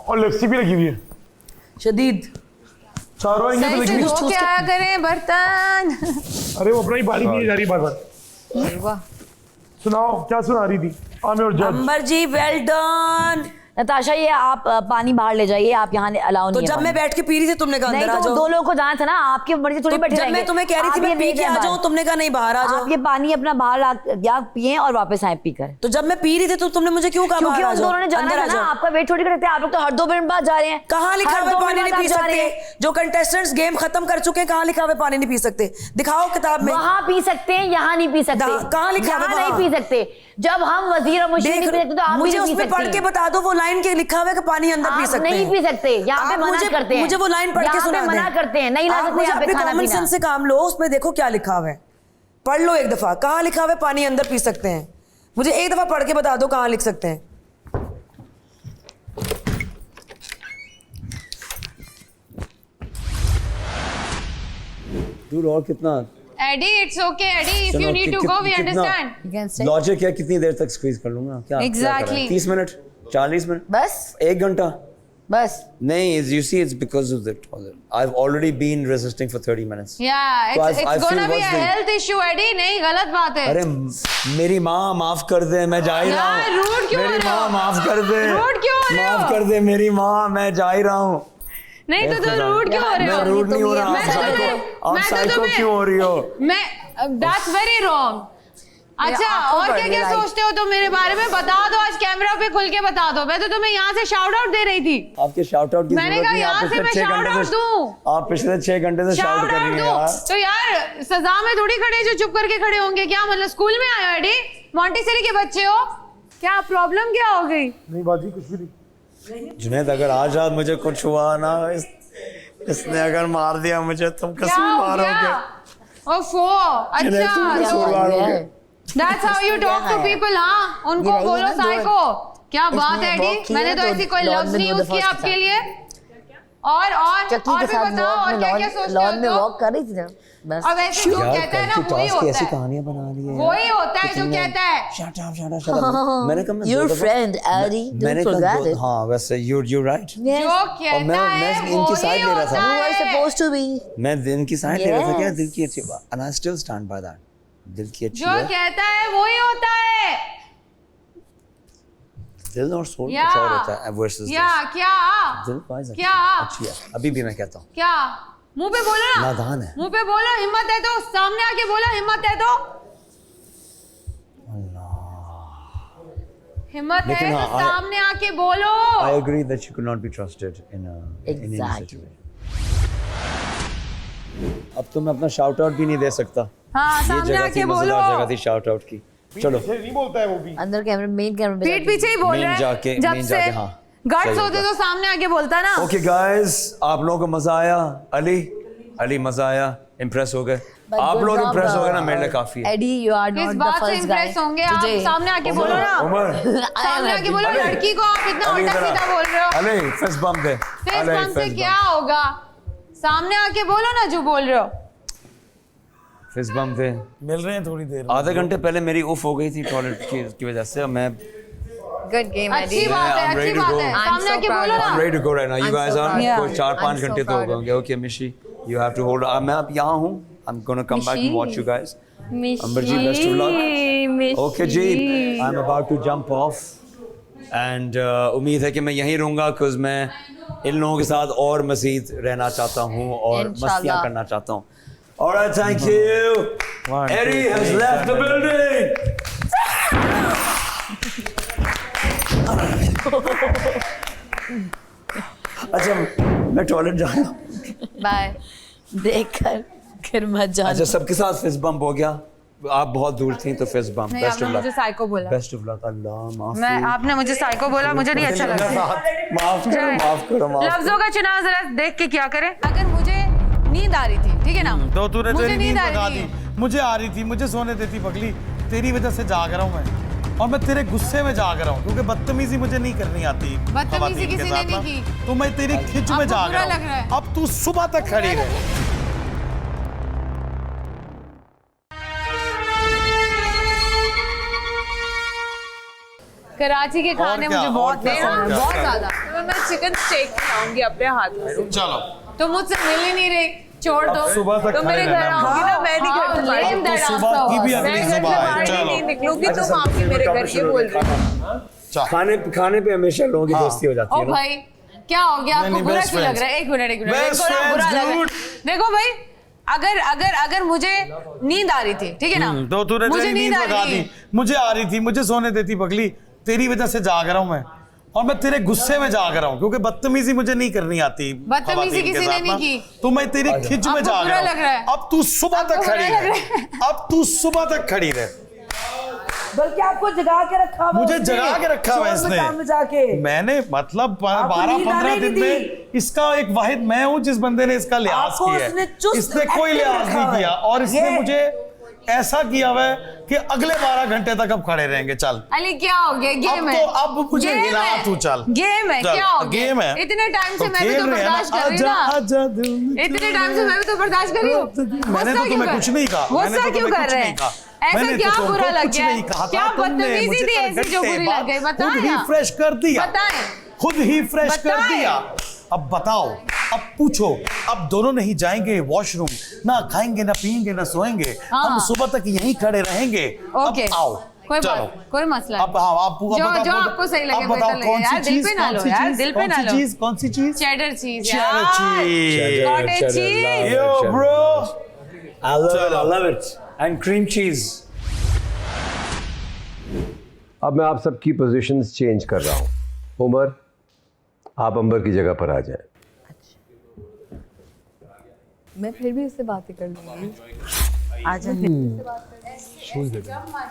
और लस्सी भी लगी हुई है शदीद। चारों आएंगे तो सही से लगी। धो के आया करें बर्तन। अरे वो अपना ही बारी नहीं जा रही बार बार। सुनाओ क्या सुना रही थी? आमिर और जज। अंबर जी वेल डन। नताशा ये आप पानी बाहर ले जाइए, आप यहाँ अलाउ तो नहीं है जब मैं बैठ के पी रही थी तुमने कहा नहीं अंदर आ तो जाओ। 2 लोगों को जाना था ना, आपकी मर्जी थोड़ी बैठे जब रहेंगे। मैं तुम्हें कह रही थी आप मैं ये पी नहीं के आ जाए जाऊं, बाहर। तुमने कहा नहीं बाहर आ जाओ। आप ये पानी अपना बाहर या पिए और वापस आए पीकर। तो जब मैं पी रही थी तो तुमने मुझे क्यों कहा क्योंकि बाहर आ उन जाओ? दोनों ने जाना अंदर था आ ना, जाओ। आपका वेट थोड़ी करते हैं। आप लोग तो हर 2 मिनट बाद जा रहे हैं। कहाँ लिखा हर हुआ 2 पानी मिनट नहीं बाद पी आप जा रहे सकते? हैं। जो कंटेस्टेंट्स गेम खत्म कर चुके हैं कहाँ लिखा हुआ पानी नहीं पी सकते? दिखाओ किताब में। वहाँ पी सकते हैं, यहाँ नहीं पी सकते। कहाँ लिखा हुआ? यहाँ नहीं पी सकते। जब हम वजीर और मुशीर नहीं पी सकते तो आप भी मुझे नहीं पी उसमें पढ़ सकती। के बता दो वो लाइन के लिखा हुआ है कि पानी अंदर पी आप सकते हैं। नहीं पी सकते, यहाँ पे आप मना करते हैं। मुझे वो लाइन पढ़ के यहाँ पे सुना दें। मना करते हैं, नहीं ला आप सकते मुझे यहाँ पे अपने खाना कॉमन पीना। सेंस से काम लो, उसमें देखो क्या लिखा हुआ है, पढ़ लो एक दफा। कहाँ लिखा हुआ है पानी अंदर पी सकते हैं? मुझे एक दफा पढ़ के बता दो कहाँ लिख सकते हैं। दूर और कितना Eddie it's okay Eddie, if you need to go we understand. Logic है, कितनी देर तक स्क्वीज कर लूंगा? क्या Exactly. 30 मिनट, 40 मिनट, बस 1 घंटा? बस नहीं, you see it's because of the toilet. I've already been resisting for 30 minutes. Yeah, So I it's feel gonna be a what's the- health issue Eddie. नहीं, गलत बात है। अरे मेरी माँ माफ कर दे, मैं जा ही रहा यार, हूँ। rude क्यों हो मेरी रहे हो? माँ माफ कर दे, Rude क्यों हो रहे हो? माफ कर दे मेरी माँ, मैं जा ही रहा हूँ। नहीं तो तुम रूड क्यों हो रहे हो? मैं रूड नहीं हो रहा। मैं तो साइको, तुम्हें- आप मैं तो साइको तुम्हें- क्यों हो रही हो? मैं दैट्स वेरी रॉन्ग। अच्छा, आपको और पढ़ क्या क्या लिया। सोचते हो तुम मेरे बारे में? बता दो आज कैमरा पे खुल के बता दो। मैं तो तुम्हें यहाँ से शाउट आउट दे रही थी। आपके शाउट आउट की मैंने जरूरत कहा नहीं, यहाँ आप से मैं पिछले 6 शाउट घंटे आउट से दूं। आप पिछले 6 घंटे से शाउट शाउट कर आउट रही हैं दूं यार। तो यार सजा में थोड़ी खड़े जो चुप करके खड़े होंगे। क्या मतलब स्कूल में आए हो एडी? मॉन्टेसरी के बच्चे हो क्या? प्रॉब्लम क्या हो गई? नहीं बाजी कुछ भी नहीं। जुनैद, अगर आज रात मुझे कुछ हुआ ना, इसने अगर मार दिया मुझे, तुम क्या कसूर हो मारोगे। गया? ओफो, जुनैद, तुम अच्छा कसूर मारोगे। That's how you talk to people, हाँ? उनको बोलो साइको। क्या बात है एडी? मैंने तो ऐसी कोई लफ्ज नहीं यूज किया आपके लिए। और चक्की के भी साथ बताओ, और क्या क्या सोचते लॉन में हो वॉक कर रही थी ना बस। अब ऐसे जो कहता है ना वही टास्क होता ऐसी है। कहानियां बना रही है। वही होता है जो कहता है। Shut up. मैंने कहा मैं Your दो दफा- friend Eddie, don't मैंने कहा forget it. हाँ वैसे you're right. जो कहता मैं है इनकी वही साइड ले रहा होता था। You are है। supposed to be. मैं दिल की साइड ले रहा था क्या? Yes. दिल की अच्छी बात, and I still stand by that. दिल की अच्छी जो है, कहता है वही होता है। दिल और सोल या कुछ और होता है versus या this. क्या दिल वाइज क्या अच्छी है, अभी भी मैं कहता हूँ क्या मुंह पे बोलो ना, नादान है। मुंह पे बोलो, हिम्मत है तो सामने आके बोलो, हिम्मत है तो हिम्मत है लेकिन तो हाँ, सामने आके बोलो। I agree that she could not be trusted in any situation. अब तो मैं अपना शाउट आउट भी नहीं दे सकता। हाँ, ये सामने जगह आके थी, बोलो। मजेदार जगह थी शाउट आउट की। चलो नहीं बोलता है वो भी। अंदर कैमरे मेन कैमरे पे पीठ पीछे ही बोल मेन रहा है जाके जब मेन से जाके हाँ गट्स सही होते होगा। तो सामने आके बोलता ना। ओके गाइस, आप लोगों को मजा आया? अली मजा आया? इम्प्रेस हो गए? आप लोग इम्प्रेस हो गए ना, मेरे लिए काफी है। एडी यू आर किस नॉट द बात से फर्स्ट गाय इम्प्रेस होंगे आप? सामने आके बोलो ना। सामने आके बोलो, लड़की को आप इतना अली उल्टा सीधा बोल रहे हो। अली फेस बम्प दे। फेस बम्प से क्या होगा? सामने आके बोलो ना जो बोल रहे हो। फेस बम्प दे। मिल रहे हैं थोड़ी देर। आधे घंटे पहले मेरी उफ हो गई थी टॉयलेट की वजह से। मैं Good game, Eddie. अच्छी बात है, अच्छी बात है। सामने आके बोलो ना। I'm ready to go right now. You guys are? Yeah. कोई 4-5 I'm so घंटे तो proud हो गए। Okay, Mishi, you have to hold. मैं अब यहाँ हूँ. I'm gonna come back and watch you guys. Amber ji, best of luck. Okay ji, I'm about to jump off. And उम्मीद है कि मैं यहीं रहूँगा because मैं इन लोगों के साथ और मज़ीद रहना चाहता हूँ और मस्तियाँ करना चाहता हूँ. All right, thank you. Eddie has left the building. अच्छा मैं टॉयलेट जा रहा हूँ। बाय। देखकर फिर मत जाना। अच्छा सबके साथ फिस्ट बम्प हो गया। आप बहुत दूर थी तो फिस्ट बम्प। नहीं, बेस्ट आपने ऑफ मुझे लक। साइको बोला। Best of luck. अल्लाह माफ। मैं आपने मुझे साइको बोला, मुझे नहीं अच्छा लगा। माफ करो माफ करो माफ। लफ्जों का चुनाव जरा देख के क्या करें। अगर मुझे नींद आ रही थी, ठीक है ना, तो तूने मुझे तेरी नींद नींद आ भगा रही दी। थी। मुझे आ रही थी, मुझे सोने देती पगली। तेरी वजह से जाग रहा हूँ मैं, और मैं तेरे गुस्से में जाग रहा हूँ क्योंकि बदतमीजी मुझे नहीं करनी आती। बदतमीजी खवातीन के किसी साथ ने ना। नहीं की। तो मैं तेरी खिंच में आपको जाग बुरा रहा लग रहा है। हूँ। अब तू सुबह तक खड़ी रहे। कराची के खाने क्या? मुझे और बहुत क्या? पसंद और है, क्या? बहुत क्या? ज्यादा। तो मैं चिकन स्टेक खिलाऊंगी अपने हाथों से। चलो तो मुझसे मिल ही नहीं रही, छोड़ दो। सुबह तक तो मेरे घर आओगी ना, मैं नहीं घर से बाहर तो सुबह की भी अगली मैं घर से सुबह है। बाहर चलो नहीं निकलूंगी, तुम आओगी मेरे घर, ये बोल रही हूँ। खाने पे हमेशा लोगों की दोस्ती हो जाती ओ है ना। भाई क्या हो गया आपको? नहीं, बुरा best क्यों लग friends. रहा है? एक मिनट Best देखो ना, बुरा friends, लग रहा है। dude. देखो भाई, अगर मुझे नींद आ रही थी, ठीक है ना, तो तूने मुझे तेरी नींद आ भगा रही दी। थी। मुझे आ रही थी, मुझे सोने देती पगली। तेरी वजह से जाग रहा हूँ मैं, और मैं तेरे गुस्से में जाग रहा हूँ क्योंकि बदतमीजी मुझे नहीं करनी आती। बदतमीजी खवातीन के किसी साथ ने नहीं ना। की। तो मैं तेरी खिंच में आपको जाग बुरा रहा लग रहा है। हूँ। अब तू सुबह तक आपको खड़ी बुरा लग रहे। अब तू सुबह तक खड़ी रहे। बल्कि आपको जगा के रखा हुआ मुझे उसने। जगा के रखा हुआ शोर मचान में इसने। जाके मैंने मतलब आपको नींद 12-15 आने दिन नहीं में इसका एक वाहिद मैं हूँ जिस बंदे ने इसका लिहाज आपको किया उसने है। चुस्त इसने कोई active लिहाज रखा नहीं है। किया, और इसने ये- मुझे ऐसा किया हुआ है कि अगले 12 घंटे तक अब खड़े रहेंगे। चल अली क्या हो गया? गेम है। अब मुझे गेम हिला है। तू चल। गेम है, चल, क्या हो गया? गेम है। इतने टाइम से तो मैं भी खेल तो रहे हैं ना। बर्दाश्त कर रही हूँ आजा, ना। आजा दिल में इतने टाइम से मैं भी तो बर्दाश्त कर रही हूँ। मैंने तो तुम्हें कुछ नहीं कहा। मैंने गुस्सा तो क्यों तुम्हें कर कुछ रहे नहीं हैं? कहा। ऐसा मैंने क्या तो तुमको बुरा लग कुछ गया? नहीं कहा था। क्या तुमने बदतमीजी मुझे थी ऐसी जो बुरी लग गई? खुद ही बताएं फ्रेश कर दिया। बताएं। खुद ही फ्रेश कर बताएं। दिया। अब बताओ, अब पूछो। अब दोनों नहीं जाएंगे वॉशरूम, ना खाएंगे ना पिएंगे ना सोएंगे। हाँ। हम सुबह तक यहीं खड़े रहेंगे। ओके, अब आओ, कोई चलो। बात, कोई मसला अब हाँ, आप जो आपको सही लगे, अब बताओ बेहतर लगे। कौन सी यार दिल चीज, पे ना कौन लो सी यार, चीज, दिल पे कौन ना सी लो। चीज, कौन सी चीज? चेडर चीज Cheddar cheese. Cottage cheese. Yo bro, I love it. And cream cheese. अब मैं आप सबकी पोजीशंस चेंज कर रहा हूँ। उमर, आप अंबर की जगह पर आ जाएं। मैं फिर भी उससे बातें कर लूंगी।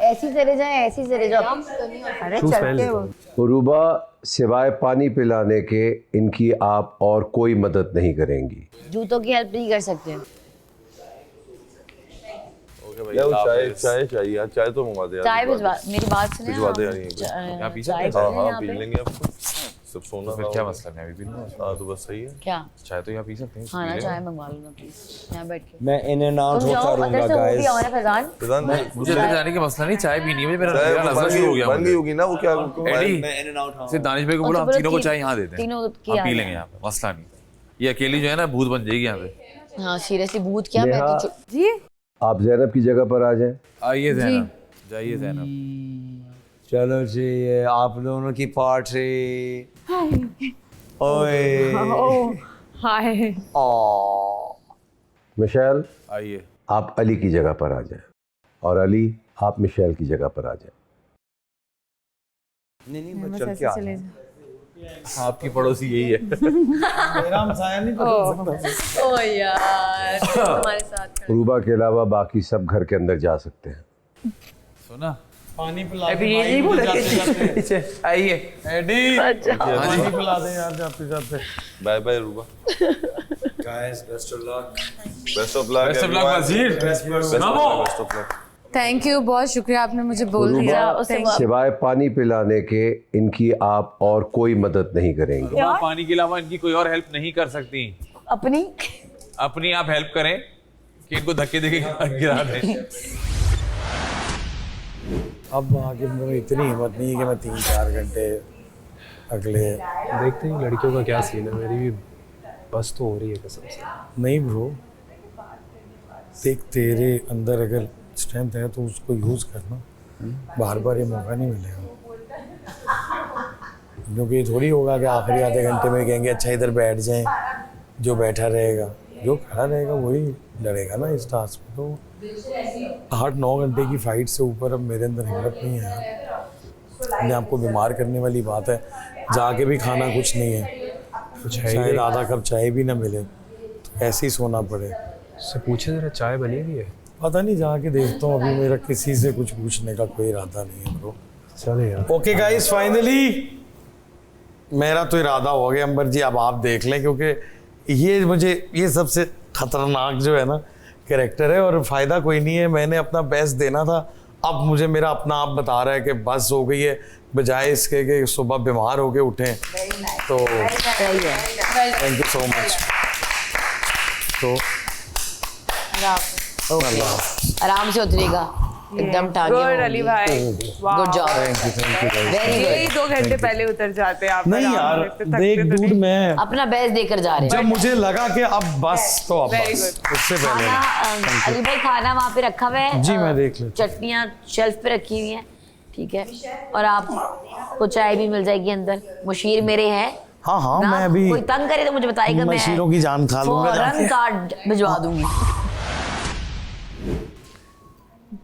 ऐसी चले जाए, ऐसी चले जाओ। अरे चलते हो। उरूबा, सिवाय पानी पिलाने के इनकी आप और कोई मदद नहीं करेंगी। जूतों की हेल्प नहीं कर सकते। यार वो चाय चाहिए यार, चाय तो मंगवा दे यार। चाय भिजवा, मेरी बात सुने। भिजवा दे यार यहीं पे। यहाँ पी चाय सकते हैं? हाँ पी लेंगे अब। सब सोना फिर क्या मसला है? मैं भी पी लूँगा। हाँ तो बस सही है। क्या? चाय तो यहाँ पी सकते हैं। हाँ ना, चाय मंगवा लो ना प्लीज, यहाँ बैठ के। मैं इन एंड आउट तुम होता जाओ, रहूंगा अंदर से वो भी आओ गाइस। ना फैजान। मुझे अंदर जाने का मसला नहीं, चाय पीनी है। मेरा चाय नजर शुरू हो गया। बन गई होगी ना वो। क्या एडी, मैं इन एंड आउट सिर्फ दानिश भाई को बोला हम तीनों को चाय यहाँ देते हैं। तीनों की हम आ पी जाए। लेंगे यहाँ पे, मसला नहीं। ये अकेली जो है ना भूत बन जाएगी यहाँ पे। हाँ सीरियसली भूत क्या? मैं नेहा, तो जी आप जैनब की जगह पर आ जाएं। आइए जैनब, जाइए जैनब। चलो जी, ये आप दोनों की पार्टी। ओए हाय। मिशेल, आइए। आप अली की जगह पर आ जाएं, और अली आप मिशेल की जगह पर आ जाएं। नहीं बस चल ऐसे के आ चले रहा जाओ। आपकी पड़ोसी यही है। मेरा हमसाया नहीं तो ओ यार तुम्हारे साथ रूबा के अलावा बाकी सब घर के अंदर जा सकते हैं। सुना पानी पिला अभी ये नहीं बोला कि आइए एडी अच्छा। पानी पिला दे यार जाते जाते। Bye bye Ruba. Guys, best of luck. Best of luck. Best of luck Wazir. Best of luck. Thank you, बहुत शुक्रिया आपने मुझे बोल दिया। रूबा, सिवाय पानी पिलाने के इनकी आप और कोई मदद नहीं करेंगे। रूबा पानी के अलावा इनकी कोई और हेल्प नहीं कर सकती। अपनी आप हेल्प करें कि इनको धक्के देके गिरा दें। अब आगे मेरी इतनी हिम्मत नहीं है कि मैं 3-4 घंटे अगले देखते हैं लड़कियों का क्या सीन है। मेरी भी बस तो हो रही है कसम से। नहीं ब्रो, देख तेरे अंदर अगर स्ट्रेंथ है तो उसको यूज़ करना। बार बार ये मौका नहीं मिलेगा, क्योंकि ये थोड़ी होगा कि आखिरी आधे घंटे में कहेंगे अच्छा इधर बैठ जाएं। जो बैठा रहेगा, जो खड़ा रहेगा वही लड़ेगा ना इस टास्क में। तो 8-9 घंटे की फाइट से ऊपर अब मेरे अंदर हिम्मत नहीं है। अपने आपको बीमार करने वाली बात है। जाके भी खाना कुछ नहीं है, शायद आधा कप चाय भी ना मिले तो ऐसे ही सोना पड़े। उससे पूछे जरा चाय बनी हुई है? पता नहीं, जाके देखता हूँ। अभी मेरा किसी से कुछ पूछने का कोई इरादा नहीं है ब्रो। चले यार। ओके गाइस, फाइनली मेरा तो इरादा हो गया। अंबर जी अब आप देख लें, क्योंकि ये सबसे खतरनाक जो है ना कैरेक्टर है और फ़ायदा कोई नहीं है। मैंने अपना बेस्ट देना था। अब मुझे मेरा अपना आप बता रहा है कि बस हो गई है, बजाय इसके कि सुबह बीमार होके उठें। तो थैंक यू सो मच। तो आराम से उतरेगा एकदम टांगे गुड अली भाई, गुड जॉब। Thank you. यही 2 घंटे पहले उतर जाते हैं आप। नहीं यार, देख दूध मैं अपना बेस्ट देकर जा रहे हैं। जब मुझे लगा कि अब बस तो अब Very बस उससे पहले खाना अली भाई खाना वहाँ पे रखा हुआ है। जी, मैं देख लेता चटनियाँ शेल्फ पे रखी हुई हैं, ठीक है। और आपको चाय भी मिल जाएगी अंदर। मुशीर मेरे हैं। हाँ हाँ, ना, मैं अभी कोई तंग करे तो मुझे बताएगा, मैं मशीरों की जान खा लूंगा फौरन कार्ड भिजवा दूंगी।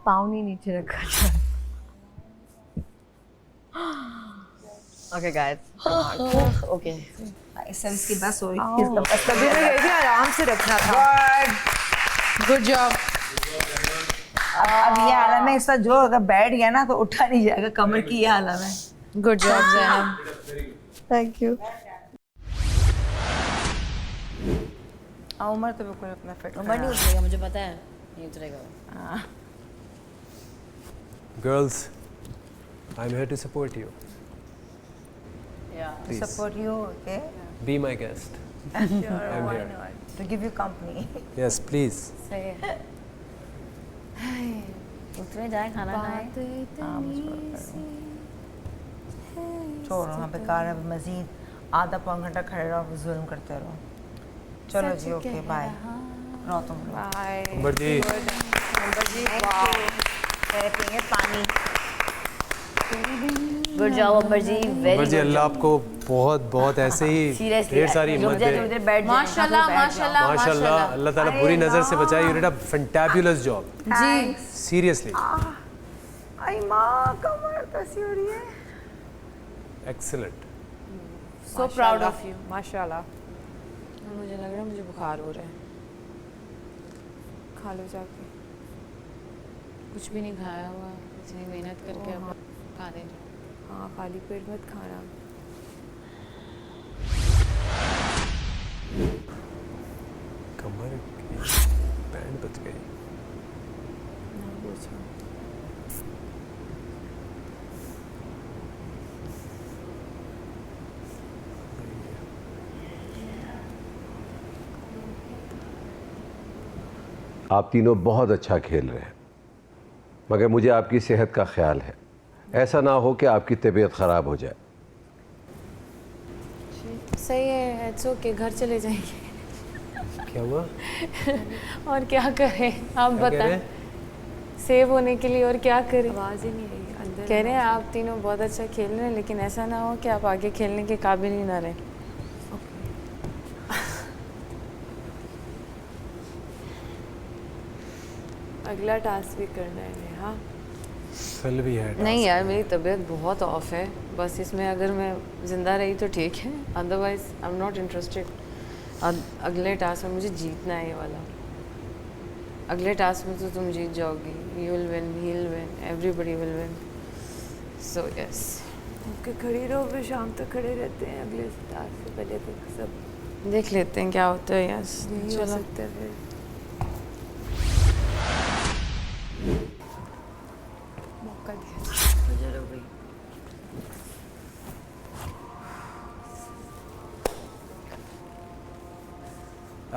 पाँव नहीं नीचे रखा था। ओके गाइस, ओके सेंस की बस हो रही तभी मैं कह रही थी आराम से रखना था। Good job. अब ये हालत में इसका जो अगर बैठ गया ना तो उठा नहीं जाएगा, कमर की ये हालत है। Good job Zainab, thank you. Umar तो बिल्कुल अपना फिट। उमर नहीं उतरेगा, मुझे पता है नहीं उतरेगा। Girls, I'm here to support you. Yeah, Please. support you, okay? Be my guest. Sure, I'm why here. not? To give you company. Yes, please. Say it. उतरे जाए, खाना खाए। छोड़ो, वहाँ बेकार है। मजीद आधा पौन घंटा खड़े रहो, जुल्म करते रहो। चलो जी, ओके बाय। रहो तुम लोग। बाय। अंबर जी। अंबर जी, वाह। पहले पिएंगे पानी। गुड जॉब अंबर जी, वेरी अंबर जी, अल्लाह आपको बहुत बहुत ऐसे ही ढेर सारी हिम्मत दे। माशाल्लाह माशाल्लाह माशाल्लाह, अल्लाह ताला बुरी नज़र से बचाए। You did a fantabulous job. Ji. Seriously. आई माँ, कमर कैसी हो रही है? Excellent. So proud of you, माशाल्लाह। मुझे लग रहा है मुझे बुखार हो रहा है। खा लो जाके। कुछ भी नहीं खाया हुआ, इतनी मेहनत करके अब खा दे। हाँ, खाली पेट मत खाना। कमर बैंड बच गई। आप तीनों बहुत अच्छा खेल रहे हैं, मगर मुझे आपकी सेहत का ख्याल है। ऐसा ना हो कि आपकी तबीयत ख़राब हो जाए। सही है, इट्स ओके, घर चले जाएंगे। क्या हुआ? और क्या करें आप बताएं, सेव होने के लिए और क्या करें। आवाज़ ही नहीं आई अंदर। कह रहे हैं आप तीनों बहुत अच्छा खेल रहे हैं, लेकिन ऐसा ना हो कि आप आगे खेलने के काबिल ही ना रहें। अगला टास्क भी करना है। हाँ कल भी है नहीं यार, मेरी तबीयत बहुत ऑफ है, बस इसमें अगर मैं ज़िंदा रही तो ठीक है, otherwise I am not interested. अगले टास्क में मुझे जीतना है ये वाला। अगले टास्क में तो तुम जीत जाओगी, you will win, he will win, everybody will win, so yes. Okay, खड़ी रहो, फिर शाम तक खड़े रहते हैं, अगले टास्क से पहले तक सब देख लेते हैं क्या होता है। यस, यही हो सकता है फिर। मौका दिया भाई।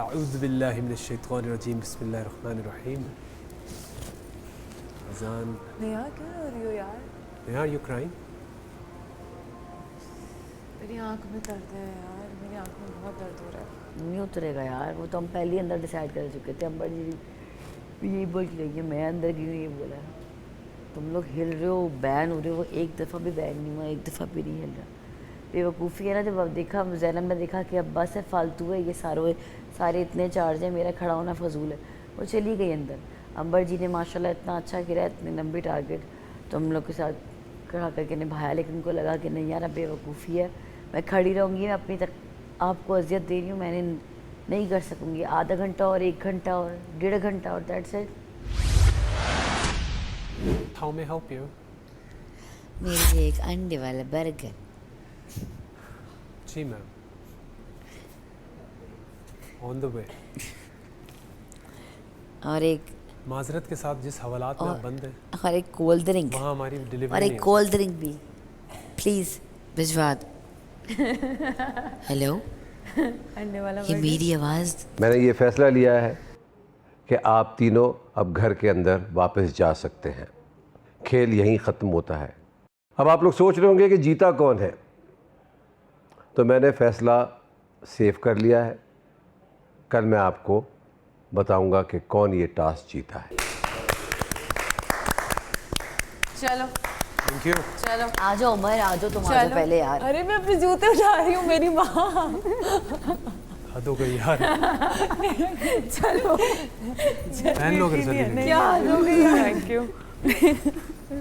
अऊज़ु बिल्लाहि मिनश शैतानिर रजीम, बिस्मिल्लाहिर रहमानिर रहीम। अज़ान। नेहा क्यों रो रही हो यार? Neha, are you crying? मेरी आँख में दर्द है यार, मेरी आँख में बहुत दर्द हो रहा है। नहीं उतरेगा यार, वो तो हम पहले ही अंदर डिसाइड कर चुके थे। अंबर जी यही बोल रही है, मैं अंदर क्यों ये बोला है। तुम लोग हिल रहे हो, बैन हो रहे हो, एक दफ़ा भी बैन नहीं हुआ, एक दफ़ा भी नहीं हिल रहा। बेवकूफ़ी है ना। जब अब देखा ज़ैनब ने देखा कि अब बस है, फालतू है, ये सारे इतने चार्ज हैं, मेरा खड़ा होना फजूल है, वो चली गई अंदर। अंबर जी ने माशाल्लाह इतना अच्छा किया, इतने लंबी टारगेट तो हम लोग के साथ खड़ा करके निभाया, लेकिन उनको लगा कि नहीं यार अब बेवकूफ़ी है, मैं खड़ी रहूँगी, मैं अपनी तक आपको अजियत दे रही हूँ, मैंने नहीं कर सकूँगी। आधा घंटा और 1 घंटा और 1.5 घंटा और that's it. How may I help you? मेरे लिए एक अंडे वाला बर्गर। जी मैम, ऑन द वे। और एक माजरत के साथ जिस हवालात में आप बंद हैं, और एक कोल्ड ड्रिंक, वहाँ हमारी डिलीवरी और एक कोल्ड ड्रिंक भी प्लीज़ भिजवा दो। हेलो, अंडे वाला ये मेरी आवाज़। मैंने ये फैसला लिया है कि आप तीनों अब घर के अंदर वापस जा सकते हैं। खेल यहीं ख़त्म होता है। अब आप लोग सोच रहे होंगे कि जीता कौन है, तो मैंने फ़ैसला सेव कर लिया है। कल मैं आपको बताऊंगा कि कौन ये टास्क जीता है। चलो थैंक यू। चलो आ जाओ उमर, आ जाओ तुम, आ जाओ पहले यार। अरे मैं अपने जूते उठा रही हूँ, मेरी माँ। हद हो गई यार। चलो पहन लो अगर चलेगी। क्या हद हो गई? Thank you.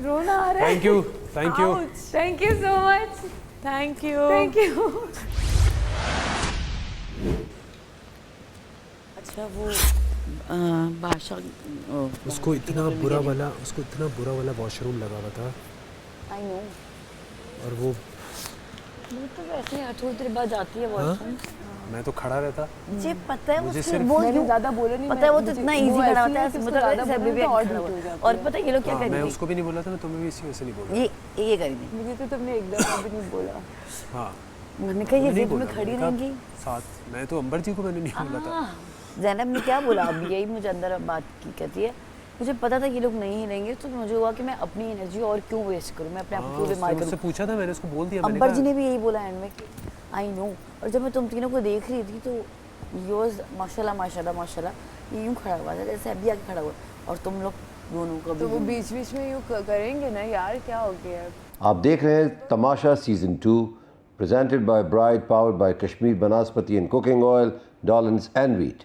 रोना आ रहा है। Thank you, thank you, thank you so much, thank you, thank you. अच्छा वो बादशाह उसको इतना बुरा वाला वॉशरूम लगा हुआ था। I know. और वो तो वैसे ही थोड़ी देर बाद जाती है वॉशरूम। मैं तो खड़ा रहता। मुझे पता है, मुझे वो मैंने ज़्यादा बोला नहीं, पता है, वो तो इतना इजी खड़ा होता है, और पता है ये लोग क्या मैं करेंगे। उसको भी नहीं बोला था, मैं तुम्हें भी इसी वजह से नहीं बोला। ये करेंगे। मुझे तो तुमने एक दफ़ा भी नहीं बोला। हाँ, मैंने कहा ये जिद में खड़ी रहेंगी साथ। मैं तो अंबर जी को मैंने नहीं बोला था। ज़ैनब ने क्या बोला, अब यही मुझे अंदर बात की कहती है, मुझे पता था ये लोग नहीं हिलेंगे, तो मुझे हुआ कि मैं अपनी एनर्जी और क्यों वेस्ट करूं, मैं अपने आप को क्यों बीमार करूं। उससे पूछा था मैंने, उसको बोल दिया। अंबर जी ने भी यही बोला एंड में, आई नो। और जब मैं तुम तीनों को देख रही थी तो योज माशाल्लाह माशाल्लाह माशाल्लाह ये यूँ खड़ा हुआ था जैसे अभी आके खड़ा हुआ, और तुम लोग दोनों को तो वो बीच बीच में यूँ करेंगे ना यार, क्या हो गया। आप देख रहे हैं Tamasha season 2 presented by Bride, powered by Kashmir Banaspati and Cooking Oil, Dollins and Wheat.